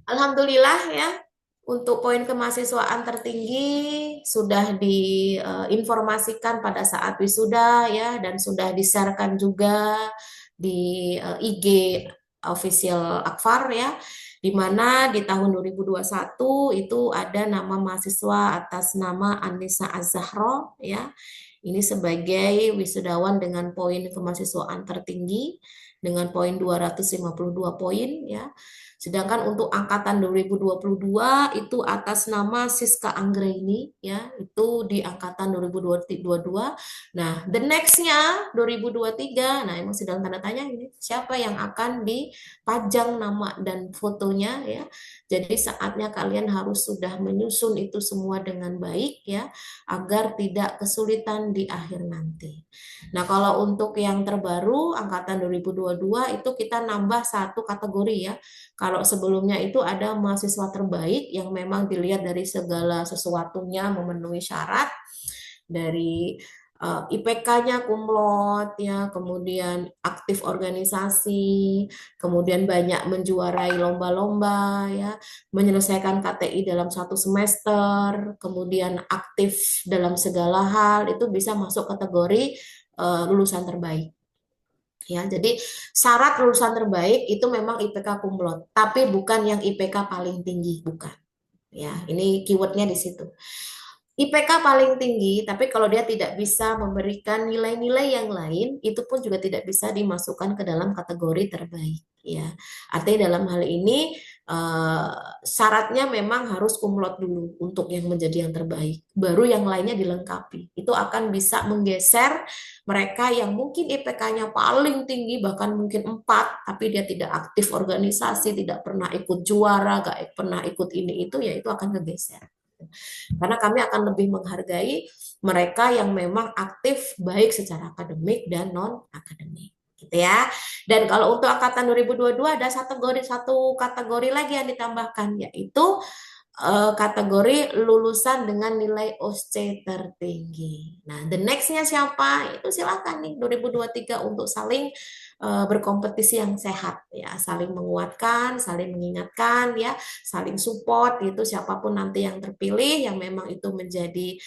alhamdulillah ya, untuk poin kemahasiswaan tertinggi sudah diinformasikan pada saat wisuda ya, dan sudah di-sharekan juga di IG official Akfar ya, di mana di tahun 2021 itu ada nama mahasiswa atas nama Anissa Az-Zahro ya. Ini sebagai wisudawan dengan poin kemahasiswaan tertinggi dengan poin 252 poin ya. Sedangkan untuk angkatan 2022 itu atas nama Siska Anggraini ya, itu di angkatan 2022. Nah, the next-nya 2023. Nah, emang sedang tanda tanya ini siapa yang akan dipajang nama dan fotonya ya. Jadi saatnya kalian harus sudah menyusun itu semua dengan baik ya, agar tidak kesulitan di akhir nanti. Nah, kalau untuk yang terbaru angkatan 2022 itu kita nambah satu kategori ya. Kalau sebelumnya itu ada mahasiswa terbaik yang memang dilihat dari segala sesuatunya memenuhi syarat, dari IPK-nya kumlot ya, kemudian aktif organisasi, kemudian banyak menjuarai lomba-lomba ya, menyelesaikan KTI dalam satu semester, kemudian aktif dalam segala hal, itu bisa masuk kategori lulusan terbaik. Ya, jadi syarat lulusan terbaik itu memang IPK kumlot, tapi bukan yang IPK paling tinggi, bukan. Ya, ini keywordnya di situ. IPK paling tinggi, tapi kalau dia tidak bisa memberikan nilai-nilai yang lain, itu pun juga tidak bisa dimasukkan ke dalam kategori terbaik. Ya, artinya dalam hal ini syaratnya memang harus kumlot dulu untuk yang menjadi yang terbaik. Baru yang lainnya dilengkapi. Itu akan bisa menggeser mereka yang mungkin IPK-nya paling tinggi, bahkan mungkin 4, tapi dia tidak aktif organisasi, tidak pernah ikut juara, gak pernah ikut ini itu, ya itu akan kegeser. Karena kami akan lebih menghargai mereka yang memang aktif baik secara akademik dan non akademik gitu ya. Dan kalau untuk angkatan 2022 ada satu kategori lagi yang ditambahkan, yaitu kategori lulusan dengan nilai OSCE tertinggi. Nah, the next-nya siapa? Itu silakan nih 2023 untuk saling berkompetisi yang sehat ya, saling menguatkan, saling mengingatkan ya, saling support gitu, siapapun nanti yang terpilih yang memang itu menjadi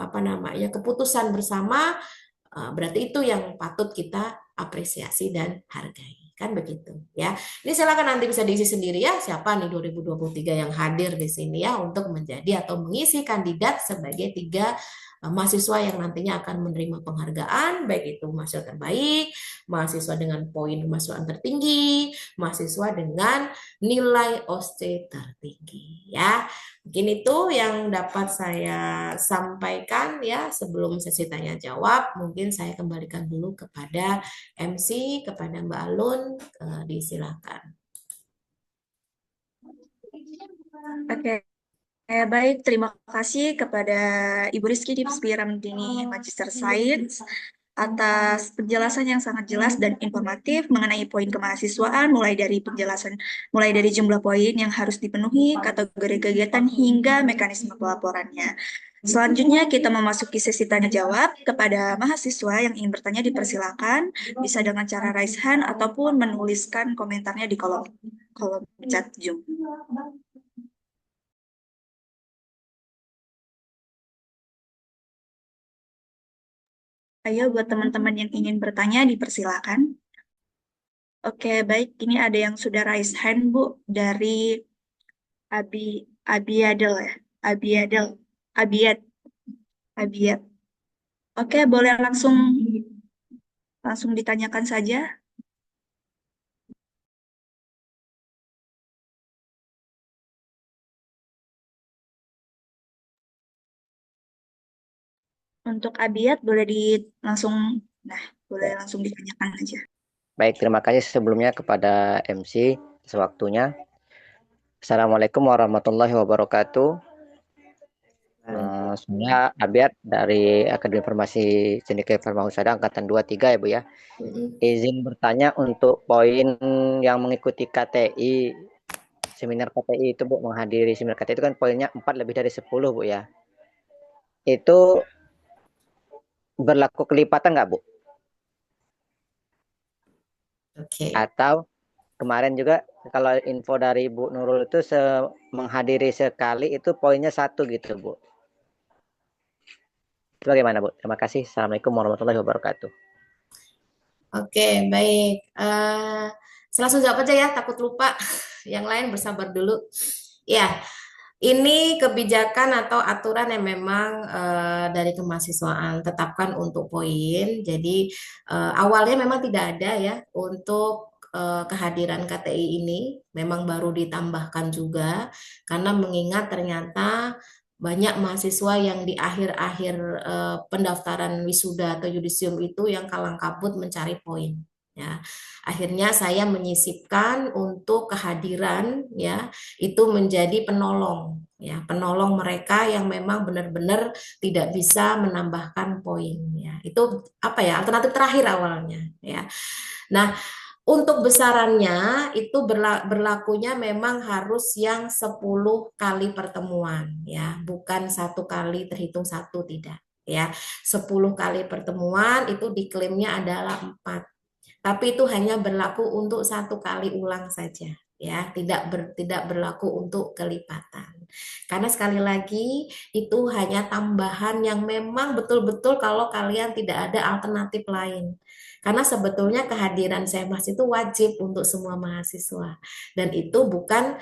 apa namanya keputusan bersama, berarti itu yang patut kita apresiasi dan hargai. Kan begitu ya. Ini silakan nanti bisa diisi sendiri ya, siapa nih 2023 yang hadir di sini ya untuk menjadi atau mengisi kandidat sebagai 3 mahasiswa yang nantinya akan menerima penghargaan, baik itu mahasiswa terbaik, mahasiswa dengan poin kemahasiswaan tertinggi, mahasiswa dengan nilai OSCE tertinggi ya. Mungkin itu yang dapat saya sampaikan ya sebelum sesi tanya jawab. Mungkin saya kembalikan dulu kepada MC, kepada Mbak Alun, disilakan. Oke, baik. Terima kasih kepada Ibu Rizky Dipspi Ramdini, Magister Sains, atas penjelasan yang sangat jelas dan informatif mengenai poin kemahasiswaan, mulai dari jumlah poin yang harus dipenuhi, kategori kegiatan, hingga mekanisme pelaporannya. Selanjutnya kita memasuki sesi tanya jawab. Kepada mahasiswa yang ingin bertanya dipersilakan, bisa dengan cara raise hand ataupun menuliskan komentarnya di kolom chat Zoom. Ayo buat teman-teman yang ingin bertanya dipersilakan. Oke, baik. Ini ada yang sudah raise hand, Bu, dari Abi Abiadel ya. Abiadel. Abiat. Abiat. Oke, boleh langsung ditanyakan saja. Untuk Abiat boleh langsung ditanyakan aja. Baik, terima kasih sebelumnya kepada MC sewaktunya. Assalamualaikum warahmatullahi wabarakatuh. Sebenarnya Abiat dari Akademi Informasi Cendekia Farmahusada Angkatan 23 ya Bu ya. Izin bertanya untuk poin yang mengikuti KTI, seminar KTI itu Bu, menghadiri seminar KTI itu kan poinnya 4 lebih dari 10 Bu ya. Itu berlaku kelipatan nggak Bu? Oke. Atau kemarin juga kalau info dari Bu Nurul itu menghadiri sekali itu poinnya 1 gitu Bu. Itu bagaimana Bu? Terima kasih. Assalamualaikum warahmatullahi wabarakatuh. Oke, baik. Saya langsung jawab aja ya, takut lupa. Yang lain bersabar dulu. Ya, ini kebijakan atau aturan yang memang dari kemahasiswaan tetapkan untuk poin. Jadi awalnya memang tidak ada ya untuk kehadiran KTI ini. Memang baru ditambahkan juga karena mengingat ternyata banyak mahasiswa yang di akhir-akhir pendaftaran wisuda atau yudisium itu yang kalang kabut mencari poin. Ya, akhirnya saya menyisipkan untuk kehadiran ya itu menjadi penolong ya, penolong mereka yang memang benar-benar tidak bisa menambahkan poin ya. Itu apa ya? Alternatif terakhir awalnya ya. Nah, untuk besarannya itu berlakunya memang harus yang 10 kali pertemuan ya, bukan 1 kali terhitung 1 tidak ya. 10 kali pertemuan itu diklaimnya adalah 4. Tapi itu hanya berlaku untuk 1 kali ulang saja ya, tidak berlaku untuk kelipatan. Karena sekali lagi itu hanya tambahan yang memang betul-betul kalau kalian tidak ada alternatif lain. Karena sebetulnya kehadiran SEMAS itu wajib untuk semua mahasiswa dan itu bukan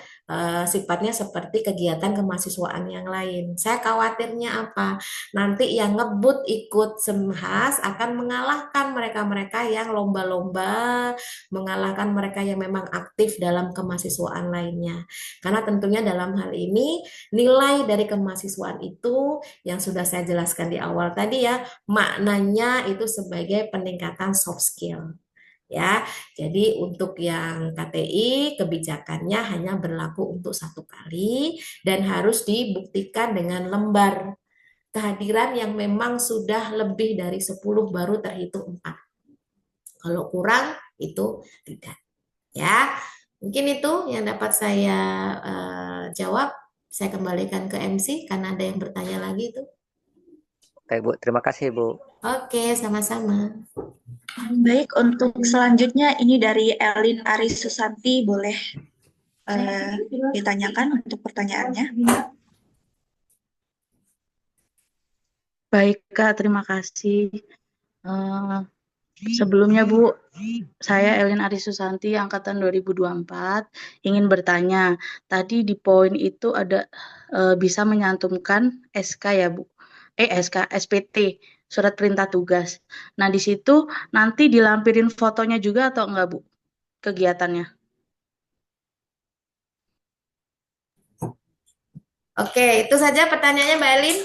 sifatnya seperti kegiatan kemahasiswaan yang lain. Saya khawatirnya apa? Nanti yang ngebut ikut SEMHAS akan mengalahkan mereka-mereka yang lomba-lomba, mengalahkan mereka yang memang aktif dalam kemahasiswaan lainnya. Karena tentunya dalam hal ini nilai dari kemahasiswaan itu yang sudah saya jelaskan di awal tadi ya, maknanya itu sebagai peningkatan soft skill. Ya, jadi untuk yang KTI kebijakannya hanya berlaku untuk 1 kali dan harus dibuktikan dengan lembar kehadiran yang memang sudah lebih dari 10 baru terhitung 4. Kalau kurang itu tidak. Ya, mungkin itu yang dapat saya jawab. Saya kembalikan ke MC karena ada yang bertanya lagi itu. Oke Bu, terima kasih Bu. Oke, sama-sama. Baik, untuk selanjutnya ini dari Elin Aris Susanti, boleh ditanyakan untuk pertanyaannya. Baik, Kak, terima kasih. Sebelumnya, Bu, saya Elin Aris Susanti, Angkatan 2024, ingin bertanya. Tadi di poin itu ada bisa menyantumkan SK ya, Bu? SK, SPT, Surat Perintah Tugas. Nah, di situ nanti dilampirin fotonya juga atau enggak, Bu, kegiatannya? Oke, itu saja pertanyaannya Mbak Elin.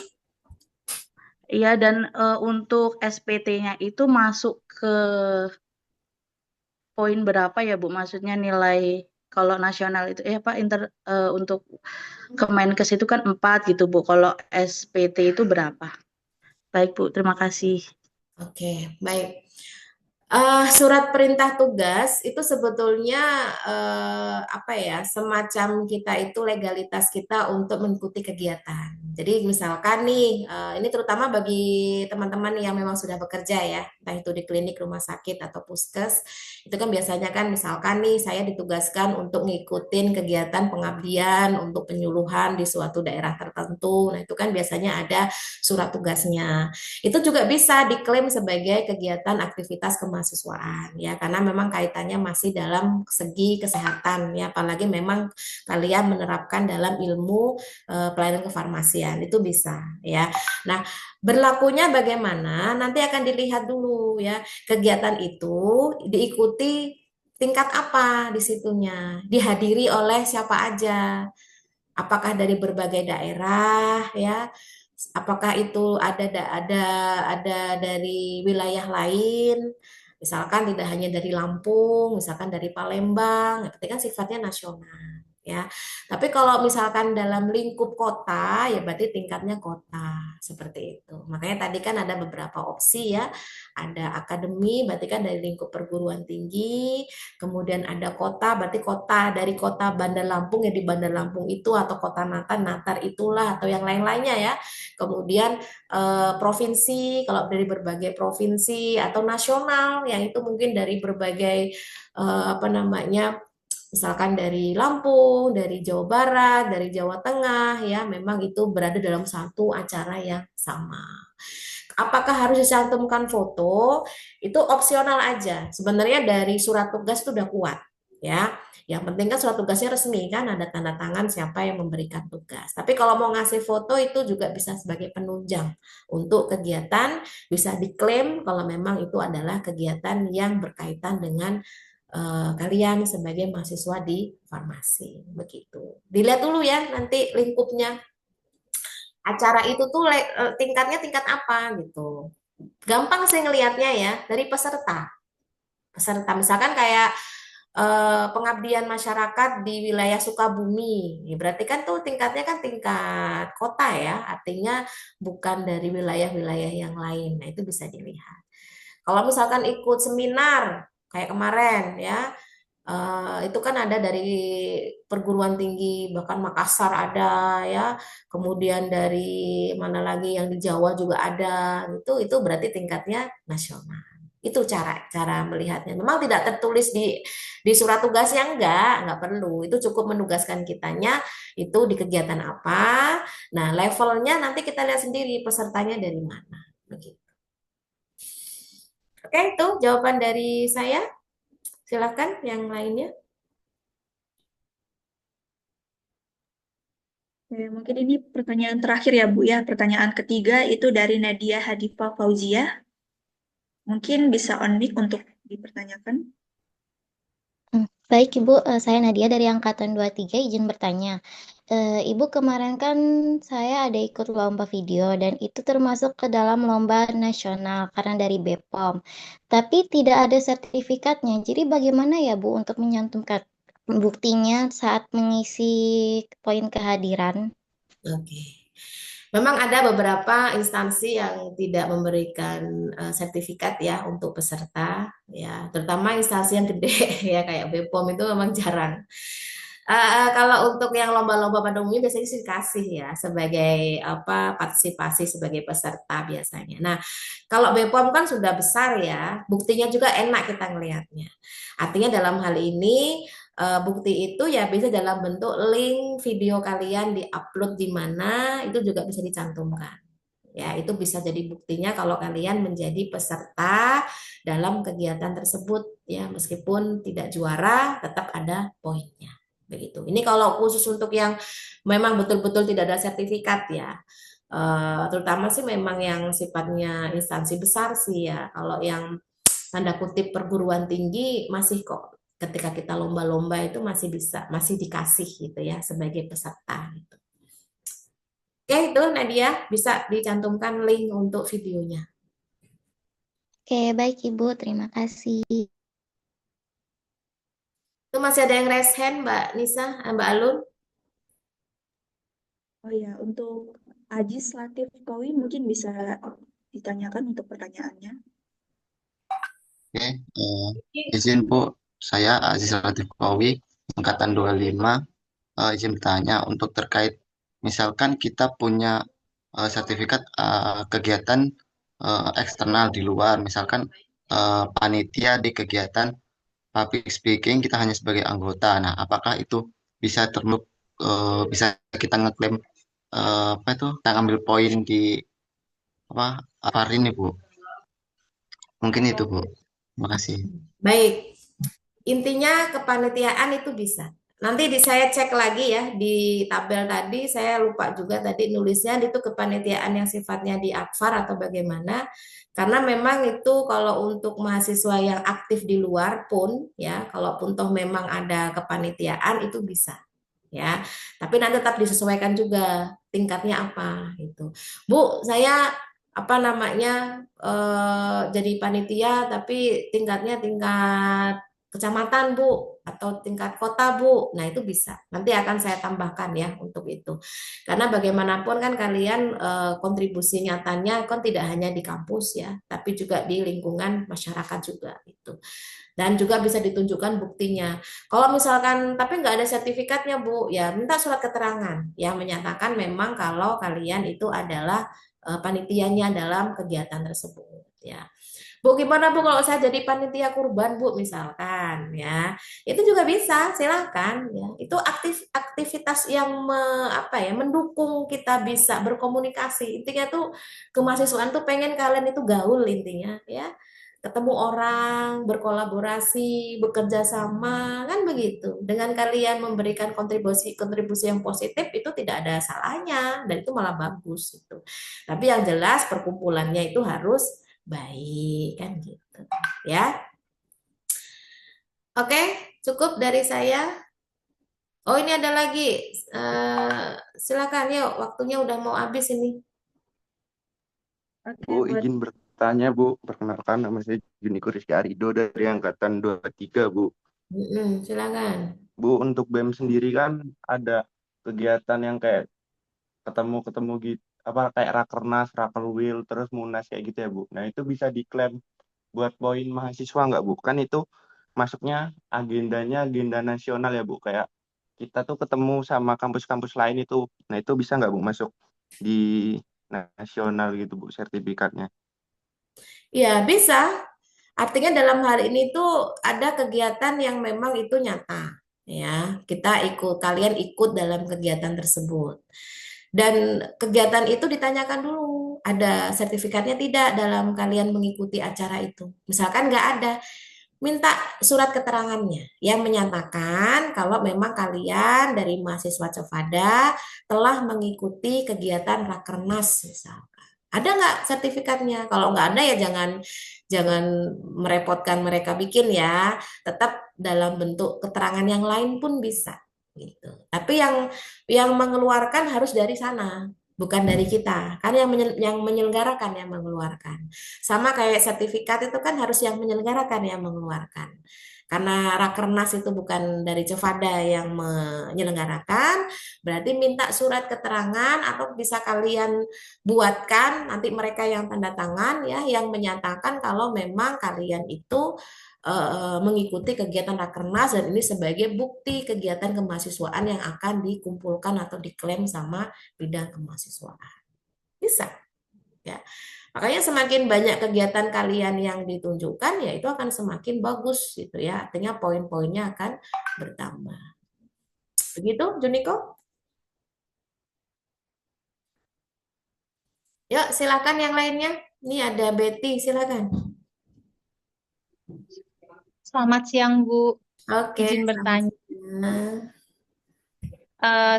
Iya, dan untuk SPT-nya itu masuk ke poin berapa ya, Bu? Maksudnya nilai kalau nasional itu untuk Kemenkes itu kan 4 gitu, Bu. Kalau SPT itu berapa? Baik, Bu. Terima kasih. Oke, baik. Surat perintah tugas itu sebetulnya apa ya, semacam kita itu legalitas kita untuk mengikuti kegiatan. Jadi misalkan nih, ini terutama bagi teman-teman yang memang sudah bekerja ya, entah itu di klinik, rumah sakit atau puskes, itu kan biasanya kan misalkan nih saya ditugaskan untuk ngikutin kegiatan pengabdian untuk penyuluhan di suatu daerah tertentu. Nah itu kan biasanya ada surat tugasnya. Itu juga bisa diklaim sebagai kegiatan aktivitas kemahasiswaan ya, karena memang kaitannya masih dalam segi kesehatan ya, apalagi memang kalian menerapkan dalam ilmu pelayanan kefarmasian itu bisa ya. Nah, berlakunya bagaimana nanti akan dilihat dulu ya, kegiatan itu diikuti tingkat apa di situnya, dihadiri oleh siapa aja, apakah dari berbagai daerah ya, apakah itu ada dari wilayah lain, misalkan tidak hanya dari Lampung, misalkan dari Palembang, itu kan sifatnya nasional ya. Tapi kalau misalkan dalam lingkup kota, ya berarti tingkatnya kota, seperti itu. Makanya tadi kan ada beberapa opsi ya, ada akademi, berarti kan dari lingkup perguruan tinggi, kemudian ada kota, berarti kota dari kota Bandar Lampung ya di Bandar Lampung itu, atau kota Natar, Natar itulah, atau yang lain-lainnya ya. Kemudian provinsi, kalau dari berbagai provinsi, atau nasional, yang itu mungkin dari berbagai apa namanya, misalkan dari Lampung, dari Jawa Barat, dari Jawa Tengah, ya memang itu berada dalam satu acara yang sama. Apakah harus dicantumkan foto? Itu opsional aja. Sebenarnya dari surat tugas itu udah kuat, ya. Yang penting kan surat tugasnya resmi kan, ada tanda tangan siapa yang memberikan tugas. Tapi kalau mau ngasih foto itu juga bisa sebagai penunjang untuk kegiatan, bisa diklaim kalau memang itu adalah kegiatan yang berkaitan dengan kalian sebagai mahasiswa di farmasi, begitu. Dilihat dulu ya nanti lingkupnya, acara itu tuh tingkatnya tingkat apa gitu. Gampang sih ngelihatnya ya dari peserta. Peserta misalkan kayak pengabdian masyarakat di wilayah Sukabumi, ya, berarti kan tuh tingkatnya kan tingkat kota ya, artinya bukan dari wilayah-wilayah yang lain. Nah itu bisa dilihat. Kalau misalkan ikut seminar kayak kemarin ya, itu kan ada dari perguruan tinggi, bahkan Makassar ada ya, kemudian dari mana lagi yang di Jawa juga ada, itu berarti tingkatnya nasional. Itu cara melihatnya. Memang tidak tertulis di surat tugasnya, enggak perlu. Itu cukup menugaskan kitanya itu di kegiatan apa. Nah, levelnya nanti kita lihat sendiri pesertanya dari mana. Begitu. Oke, itu jawaban dari saya. Silakan yang lainnya. Mungkin ini pertanyaan terakhir ya Bu ya. Pertanyaan ketiga itu dari Nadia Hadifa Fauzia. Mungkin bisa on mic untuk dipertanyakan. Baik Ibu, saya Nadia dari Angkatan 23 izin bertanya. Ibu kemarin kan saya ada ikut lomba video dan itu termasuk ke dalam lomba nasional karena dari BPOM. Tapi tidak ada sertifikatnya. Jadi bagaimana ya Bu untuk menyantumkan buktinya saat mengisi poin kehadiran? Oke. Memang ada beberapa instansi yang tidak memberikan sertifikat ya untuk peserta, ya, terutama instansi yang gede ya kayak BPOM itu memang jarang. Kalau untuk yang lomba-lomba pada umumnya biasanya sih dikasih ya sebagai apa partisipasi sebagai peserta biasanya. Nah, kalau BPOM kan sudah besar ya, buktinya juga enak kita ngelihatnya. Artinya dalam hal ini bukti itu ya bisa dalam bentuk link video kalian di-upload di mana itu juga bisa dicantumkan. Ya, itu bisa jadi buktinya kalau kalian menjadi peserta dalam kegiatan tersebut ya, meskipun tidak juara tetap ada poinnya. Begitu. Ini kalau khusus untuk yang memang betul-betul tidak ada sertifikat ya. Terutama sih memang yang sifatnya instansi besar sih ya. Kalau yang tanda kutip perguruan tinggi masih kok ketika kita lomba-lomba itu masih bisa, masih dikasih gitu ya sebagai peserta gitu. Oke, itu Nadia bisa dicantumkan link untuk videonya. Oke, baik Ibu, terima kasih. Itu masih ada yang raise hand Mbak Nisa, Mbak Alun? Oh ya, untuk Ajis Latif Kowi mungkin bisa ditanyakan untuk pertanyaannya. Oke, izin Bu, saya Aziz Latif Kowi, Angkatan 25, izin bertanya untuk terkait, misalkan kita punya sertifikat kegiatan eksternal di luar, misalkan panitia di kegiatan public speaking, kita hanya sebagai anggota. Nah, apakah itu bisa bisa kita ngeklaim apa itu, kita ambil poin di apa, Avarin nih Bu? Mungkin itu Bu. Terima kasih. Baik, intinya kepanitiaan itu bisa. Nanti saya cek lagi ya di tabel tadi, saya lupa juga tadi nulisnya itu kepanitiaan yang sifatnya di Akfar atau bagaimana. Karena memang itu kalau untuk mahasiswa yang aktif di luar pun ya, kalaupun toh memang ada kepanitiaan itu bisa ya. Tapi nanti tetap disesuaikan juga tingkatnya apa gitu. Bu, saya apa namanya jadi panitia tapi tingkatnya tingkat kecamatan Bu atau tingkat kota Bu. Nah, itu bisa. Nanti akan saya tambahkan ya untuk itu. Karena bagaimanapun kan kalian kontribusi nyatanya kan tidak hanya di kampus ya, tapi juga di lingkungan masyarakat juga itu. Dan juga bisa ditunjukkan buktinya. Kalau misalkan tapi nggak ada sertifikatnya Bu, ya minta surat keterangan yang menyatakan memang kalau kalian itu adalah panitianya dalam kegiatan tersebut ya. Bu, gimana Bu kalau saya jadi panitia kurban Bu misalkan ya. Itu juga bisa, silakan ya. Itu aktivitas yang mendukung kita bisa berkomunikasi. Intinya tuh kemahasiswaan tuh pengen kalian itu gaul intinya ya. Ketemu orang, berkolaborasi, bekerja sama, kan begitu. Dengan kalian memberikan kontribusi yang positif itu tidak ada salahnya dan itu malah bagus gitu. Tapi yang jelas perkumpulannya itu harus baik kan gitu ya. Oke, cukup dari saya. Oh, ini ada lagi. Silakan yuk, waktunya udah mau habis ini. Bu, izin bertanya Bu, perkenalkan nama saya Juniko Rizky Arido dari angkatan 23 Bu. Silakan. Bu, untuk BEM sendiri kan ada kegiatan yang kayak ketemu gitu, apa kayak rakernas, rakerwil, terus munas kayak gitu ya Bu. Nah itu bisa diklaim buat poin mahasiswa nggak Bu? Kan itu masuknya agendanya agenda nasional ya Bu, kayak kita tuh ketemu sama kampus-kampus lain itu. Nah itu bisa nggak Bu masuk di nasional gitu Bu sertifikatnya? Ya, bisa. Artinya dalam hal ini tuh ada kegiatan yang memang itu nyata. Ya, kalian ikut dalam kegiatan tersebut. Dan kegiatan itu ditanyakan dulu, ada sertifikatnya tidak dalam kalian mengikuti acara itu. Misalkan nggak ada, minta surat keterangannya yang menyatakan kalau memang kalian dari mahasiswa Cevada telah mengikuti kegiatan Rakernas misalkan. Ada nggak sertifikatnya? Kalau nggak ada ya jangan jangan merepotkan mereka bikin ya. Tetap dalam bentuk keterangan yang lain pun bisa gitu. Tapi yang mengeluarkan harus dari sana, bukan dari kita. Kan yang menyelenggarakan yang mengeluarkan. Sama kayak sertifikat itu kan harus yang menyelenggarakan yang mengeluarkan. Karena Rakernas itu bukan dari Cevada yang menyelenggarakan, berarti minta surat keterangan atau bisa kalian buatkan nanti mereka yang tanda tangan ya yang menyatakan kalau memang kalian itu mengikuti kegiatan Rakernas dan ini sebagai bukti kegiatan kemahasiswaan yang akan dikumpulkan atau diklaim sama bidang kemahasiswaan. Bisa ya. Makanya semakin banyak kegiatan kalian yang ditunjukkan ya itu akan semakin bagus gitu ya. Artinya poin-poinnya akan bertambah. Begitu, Juniko? Yuk, silakan yang lainnya. Ini ada Betty, silakan. Selamat siang, Bu. Oke, Izin bertanya.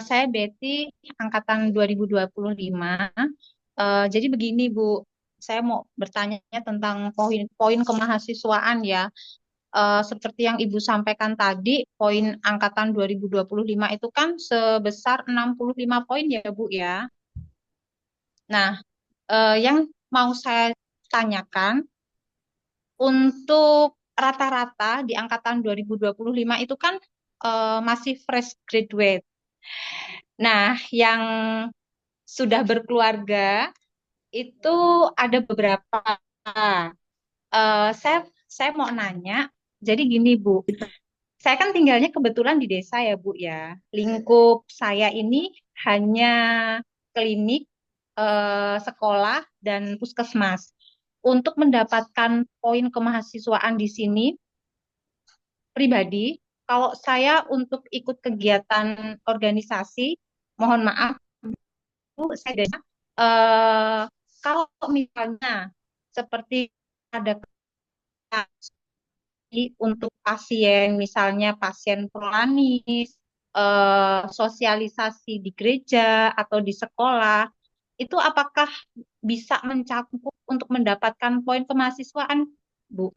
Saya Betty, angkatan 2025. Jadi begini, Bu. Saya mau bertanya tentang poin-poin kemahasiswaan ya. Seperti yang Ibu sampaikan tadi, poin angkatan 2025 itu kan sebesar 65 poin ya, Bu ya. Nah, yang mau saya tanyakan, untuk rata-rata di angkatan 2025 itu kan masih fresh graduate. Nah, yang sudah berkeluarga itu ada beberapa. Saya mau nanya, jadi gini Bu, saya kan tinggalnya kebetulan di desa ya Bu ya. Lingkup saya ini hanya klinik, sekolah, dan puskesmas. Untuk mendapatkan poin kemahasiswaan di sini, pribadi, kalau saya untuk ikut kegiatan organisasi, mohon maaf, Bu, saya kalau misalnya seperti ada untuk pasien, misalnya pasien kronis, sosialisasi di gereja atau di sekolah, itu apakah bisa mencakup untuk mendapatkan poin kemahasiswaan, Bu?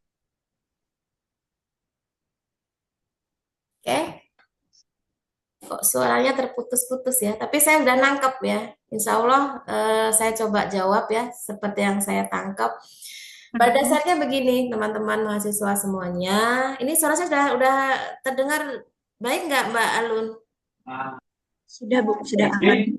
Oke. Kok suaranya terputus-putus ya, tapi saya udah nangkep ya. Insya Allah saya coba jawab ya, seperti yang saya tangkap. Pada dasarnya begini, teman-teman mahasiswa semuanya. Ini suara saya sudah terdengar baik nggak, Mbak Alun? Sudah, Bu, sudah aman.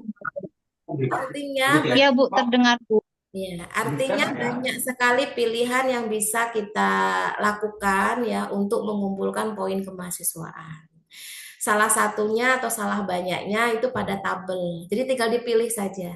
Artinya, Iya Bu, terdengar Bu. ya, artinya banyak sekali pilihan yang bisa kita lakukan ya untuk mengumpulkan poin kemahasiswaan. Salah satunya atau salah banyaknya itu pada tabel. Jadi tinggal dipilih saja.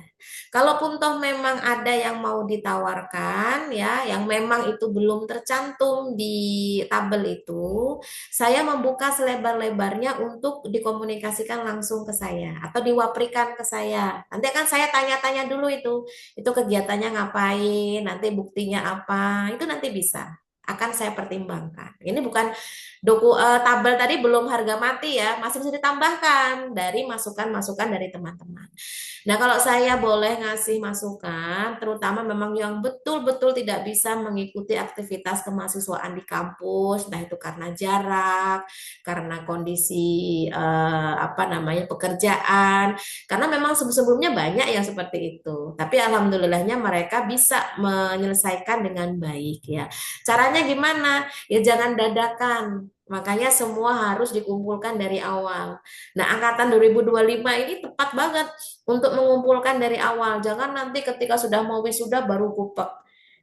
Kalaupun toh memang ada yang mau ditawarkan ya, yang memang itu belum tercantum di tabel itu, saya membuka selebar-lebarnya untuk dikomunikasikan langsung ke saya atau diwaprikan ke saya. Nanti akan saya tanya-tanya dulu itu kegiatannya ngapain, nanti buktinya apa, itu nanti bisa. Akan saya pertimbangkan. Ini bukan tabel tadi belum harga mati ya, masih bisa ditambahkan dari masukan-masukan dari teman-teman. Nah, kalau saya boleh ngasih masukan, terutama memang yang betul-betul tidak bisa mengikuti aktivitas kemahasiswaan di kampus, entah itu karena jarak, karena kondisi apa namanya pekerjaan, karena memang sebelumnya banyak yang seperti itu. Tapi alhamdulillahnya mereka bisa menyelesaikan dengan baik ya. Caranya gimana? Ya jangan dadakan. Makanya semua harus dikumpulkan dari awal. Nah, angkatan 2025 ini tepat banget untuk mengumpulkan dari awal. Jangan nanti ketika sudah mau wisuda baru kupek.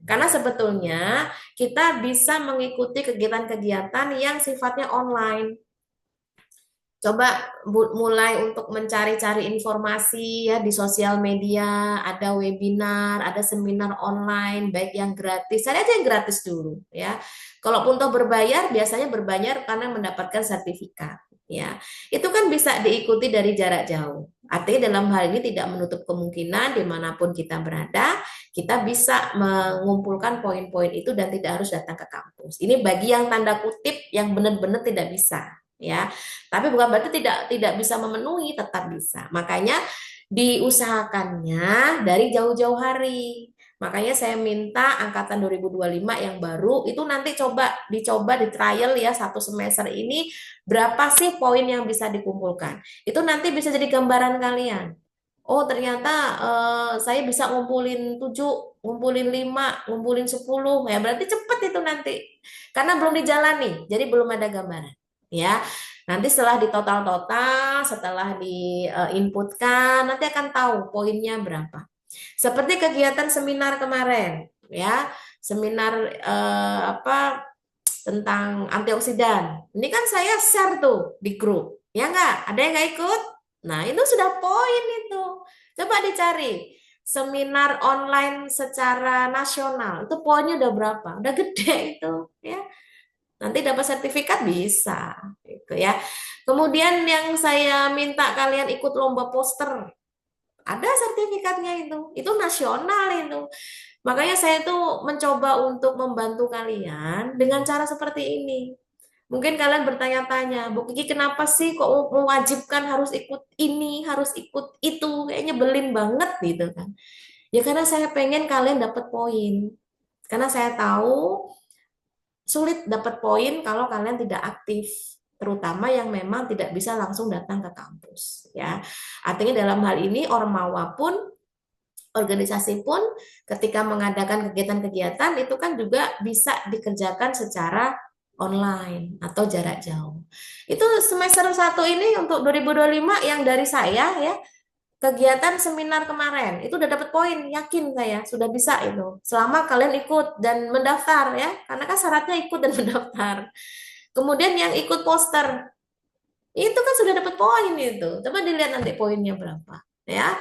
Karena sebetulnya kita bisa mengikuti kegiatan-kegiatan yang sifatnya online. Coba mulai untuk mencari-cari informasi ya di sosial media, ada webinar, ada seminar online, baik yang gratis, cari aja yang gratis dulu ya. Kalaupun toh berbayar, biasanya berbayar karena mendapatkan sertifikat ya. Itu kan bisa diikuti dari jarak jauh. Artinya dalam hal ini tidak menutup kemungkinan dimanapun kita berada, kita bisa mengumpulkan poin-poin itu dan tidak harus datang ke kampus. Ini bagi yang tanda kutip yang benar-benar tidak bisa ya. Tapi bukan berarti tidak bisa memenuhi, tetap bisa. Makanya diusahakannya dari jauh-jauh hari. Makanya saya minta angkatan 2025 yang baru itu nanti dicoba di trial ya satu semester ini berapa sih poin yang bisa dikumpulkan. Itu nanti bisa jadi gambaran kalian. Oh, ternyata saya bisa ngumpulin 7, ngumpulin 5, ngumpulin 10. Ya, berarti cepet itu nanti. Karena belum dijalani, jadi belum ada gambaran. Ya, nanti setelah ditotal-total, setelah diinputkan, nanti akan tahu poinnya berapa. Seperti kegiatan seminar kemarin, ya, seminar apa tentang antioksidan. Ini kan saya share tuh di grup, ya nggak? Ada yang nggak ikut? Nah, itu sudah poin itu. Coba dicari seminar online secara nasional, itu poinnya udah berapa? Udah gede itu, ya. Nanti dapat sertifikat bisa, gitu ya. Kemudian yang saya minta kalian ikut lomba poster, ada sertifikatnya itu nasional itu. Makanya saya tuh mencoba untuk membantu kalian dengan cara seperti ini. Mungkin kalian bertanya-tanya, Bu Kiki kenapa sih kok mewajibkan harus ikut ini, harus ikut itu, kayaknya nyebelin banget gitu kan. Ya karena saya pengen kalian dapat poin. Karena saya tahu sulit dapat poin kalau kalian tidak aktif, terutama yang memang tidak bisa langsung datang ke kampus ya. Artinya dalam hal ini Ormawa pun organisasi pun ketika mengadakan kegiatan-kegiatan itu kan juga bisa dikerjakan secara online atau jarak jauh. Itu semester 1 ini untuk 2025 yang dari saya ya, kegiatan seminar kemarin itu udah dapat poin, yakin saya sudah bisa itu selama kalian ikut dan mendaftar ya, karena kan syaratnya ikut dan mendaftar. Kemudian yang ikut poster itu kan sudah dapat poin itu, coba dilihat nanti poinnya berapa ya.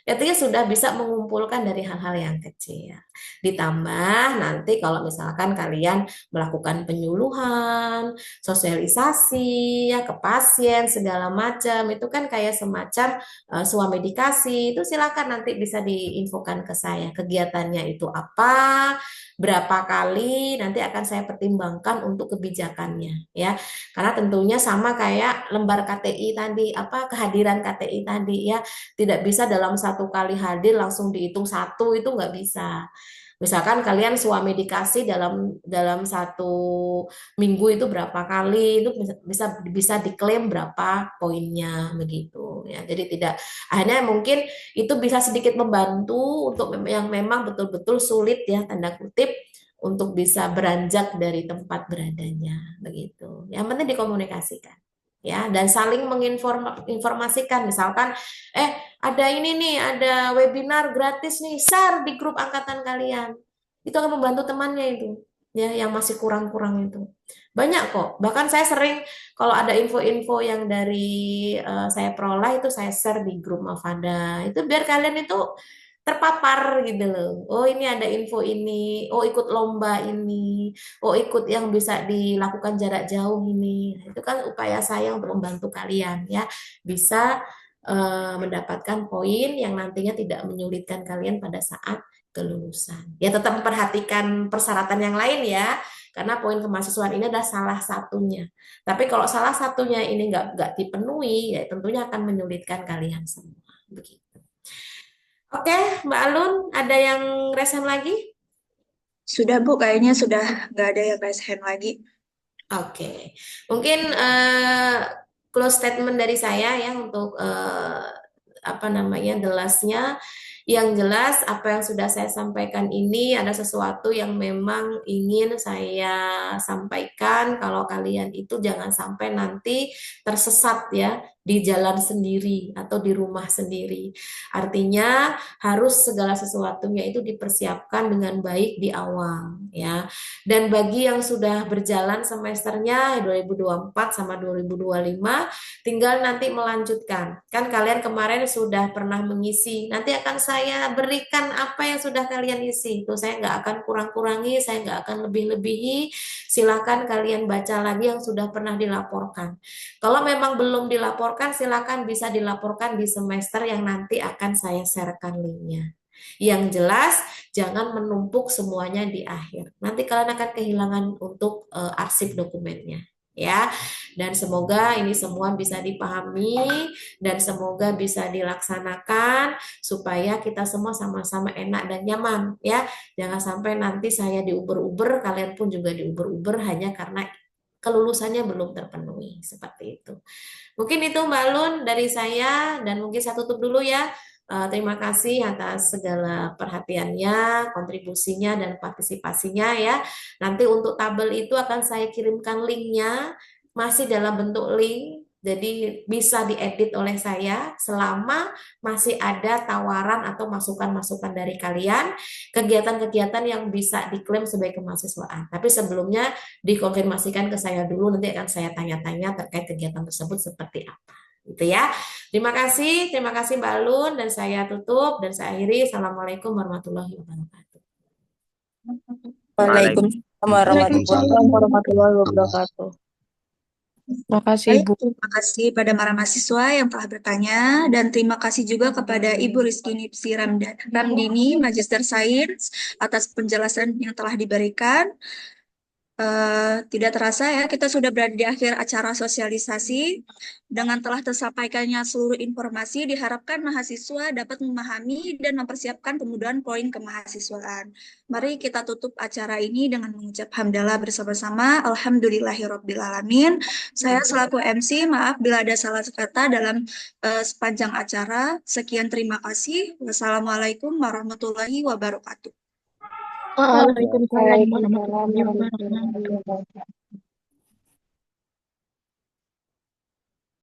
Artinya sudah bisa mengumpulkan dari hal-hal yang kecil. Ditambah nanti kalau misalkan kalian melakukan penyuluhan, sosialisasi ya ke pasien segala macam, itu kan kayak semacam swamedikasi. Itu silakan nanti bisa diinfokan ke saya kegiatannya itu apa, berapa kali, nanti akan saya pertimbangkan untuk kebijakannya ya. Karena tentunya sama kayak lembar KTI tadi, apa kehadiran KTI tadi ya, tidak bisa dalam satu kali hadir langsung dihitung satu, itu nggak bisa. Misalkan kalian swamedikasi dalam satu minggu itu berapa kali, itu bisa diklaim berapa poinnya begitu ya. Jadi tidak, akhirnya mungkin itu bisa sedikit membantu untuk yang memang betul-betul sulit ya tanda kutip untuk bisa beranjak dari tempat beradanya begitu. Yang penting dikomunikasikan ya dan saling menginformasikan. Misalkan ada ini nih, ada webinar gratis nih, share di grup angkatan kalian. Itu akan membantu temannya itu ya yang masih kurang-kurang itu. Banyak kok. Bahkan saya sering kalau ada info-info yang dari saya peroleh itu saya share di grup Mafada. Itu biar kalian itu terpapar gitu loh. Oh ini ada info ini, oh ikut lomba ini, oh ikut yang bisa dilakukan jarak jauh ini. Nah, itu kan upaya saya untuk membantu kalian ya bisa mendapatkan poin yang nantinya tidak menyulitkan kalian pada saat kelulusan. Ya tetap memperhatikan persyaratan yang lain ya, karena poin kemahasiswaan ini adalah salah satunya. Tapi kalau salah satunya ini nggak dipenuhi, ya tentunya akan menyulitkan kalian semua. Begitu. Oke, Mbak Alun, ada yang raise hand lagi? Sudah Bu, kayaknya sudah nggak ada yang raise hand lagi. Oke, mungkin close statement dari saya ya untuk apa namanya the last-nya. Yang jelas apa yang sudah saya sampaikan ini ada sesuatu yang memang ingin saya sampaikan kalau kalian itu jangan sampai nanti tersesat ya di jalan sendiri atau di rumah sendiri. Artinya harus segala sesuatunya itu dipersiapkan dengan baik di awal ya. Dan bagi yang sudah berjalan semesternya 2024 sama 2025 tinggal nanti melanjutkan. Kan kalian kemarin sudah pernah mengisi. Nanti akan saya berikan apa yang sudah kalian isi. Itu saya nggak akan kurang-kurangi, saya nggak akan lebih-lebihi. Silakan kalian baca lagi yang sudah pernah dilaporkan. Kalau memang belum dilaporkan, silakan bisa dilaporkan di semester yang nanti akan saya sharekan linknya. Yang jelas, jangan menumpuk semuanya di akhir. Nanti kalian akan kehilangan untuk arsip dokumennya. Ya, dan semoga ini semua bisa dipahami dan semoga bisa dilaksanakan supaya kita semua sama-sama enak dan nyaman ya. Jangan sampai nanti saya diuber-uber, kalian pun juga diuber-uber hanya karena kelulusannya belum terpenuhi seperti itu. Mungkin itu Mbak Lun dari saya dan mungkin saya tutup dulu ya. Terima kasih atas segala perhatiannya, kontribusinya, dan partisipasinya ya. Nanti untuk tabel itu akan saya kirimkan linknya, masih dalam bentuk link, jadi bisa diedit oleh saya selama masih ada tawaran atau masukan-masukan dari kalian, kegiatan-kegiatan yang bisa diklaim sebagai kemahasiswaan. Tapi sebelumnya dikonfirmasikan ke saya dulu, nanti akan saya tanya-tanya terkait kegiatan tersebut seperti apa. Gitu ya. Terima kasih Mbak Alun dan saya tutup dan saya akhiri. Assalamualaikum warahmatullahi wabarakatuh. Waalaikumsalam warahmatullahi wabarakatuh. Terima kasih Baik, Ibu. terima kasih pada para mahasiswa yang telah bertanya dan terima kasih juga kepada Ibu Rizky Nipsi Ramdini, Magister Sains atas penjelasan yang telah diberikan. Tidak terasa ya, kita sudah berada di akhir acara sosialisasi. Dengan telah tersampaikannya seluruh informasi, diharapkan mahasiswa dapat memahami dan mempersiapkan kemudahan poin kemahasiswaan. Mari kita tutup acara ini dengan mengucap hamdalah bersama-sama. Alhamdulillahirrabbilalamin. Saya selaku MC, maaf bila ada salah kata dalam sepanjang acara. Sekian, terima kasih. Wassalamualaikum warahmatullahi wabarakatuh. Waalaikumsalam warahmatullahi wabarakatuh.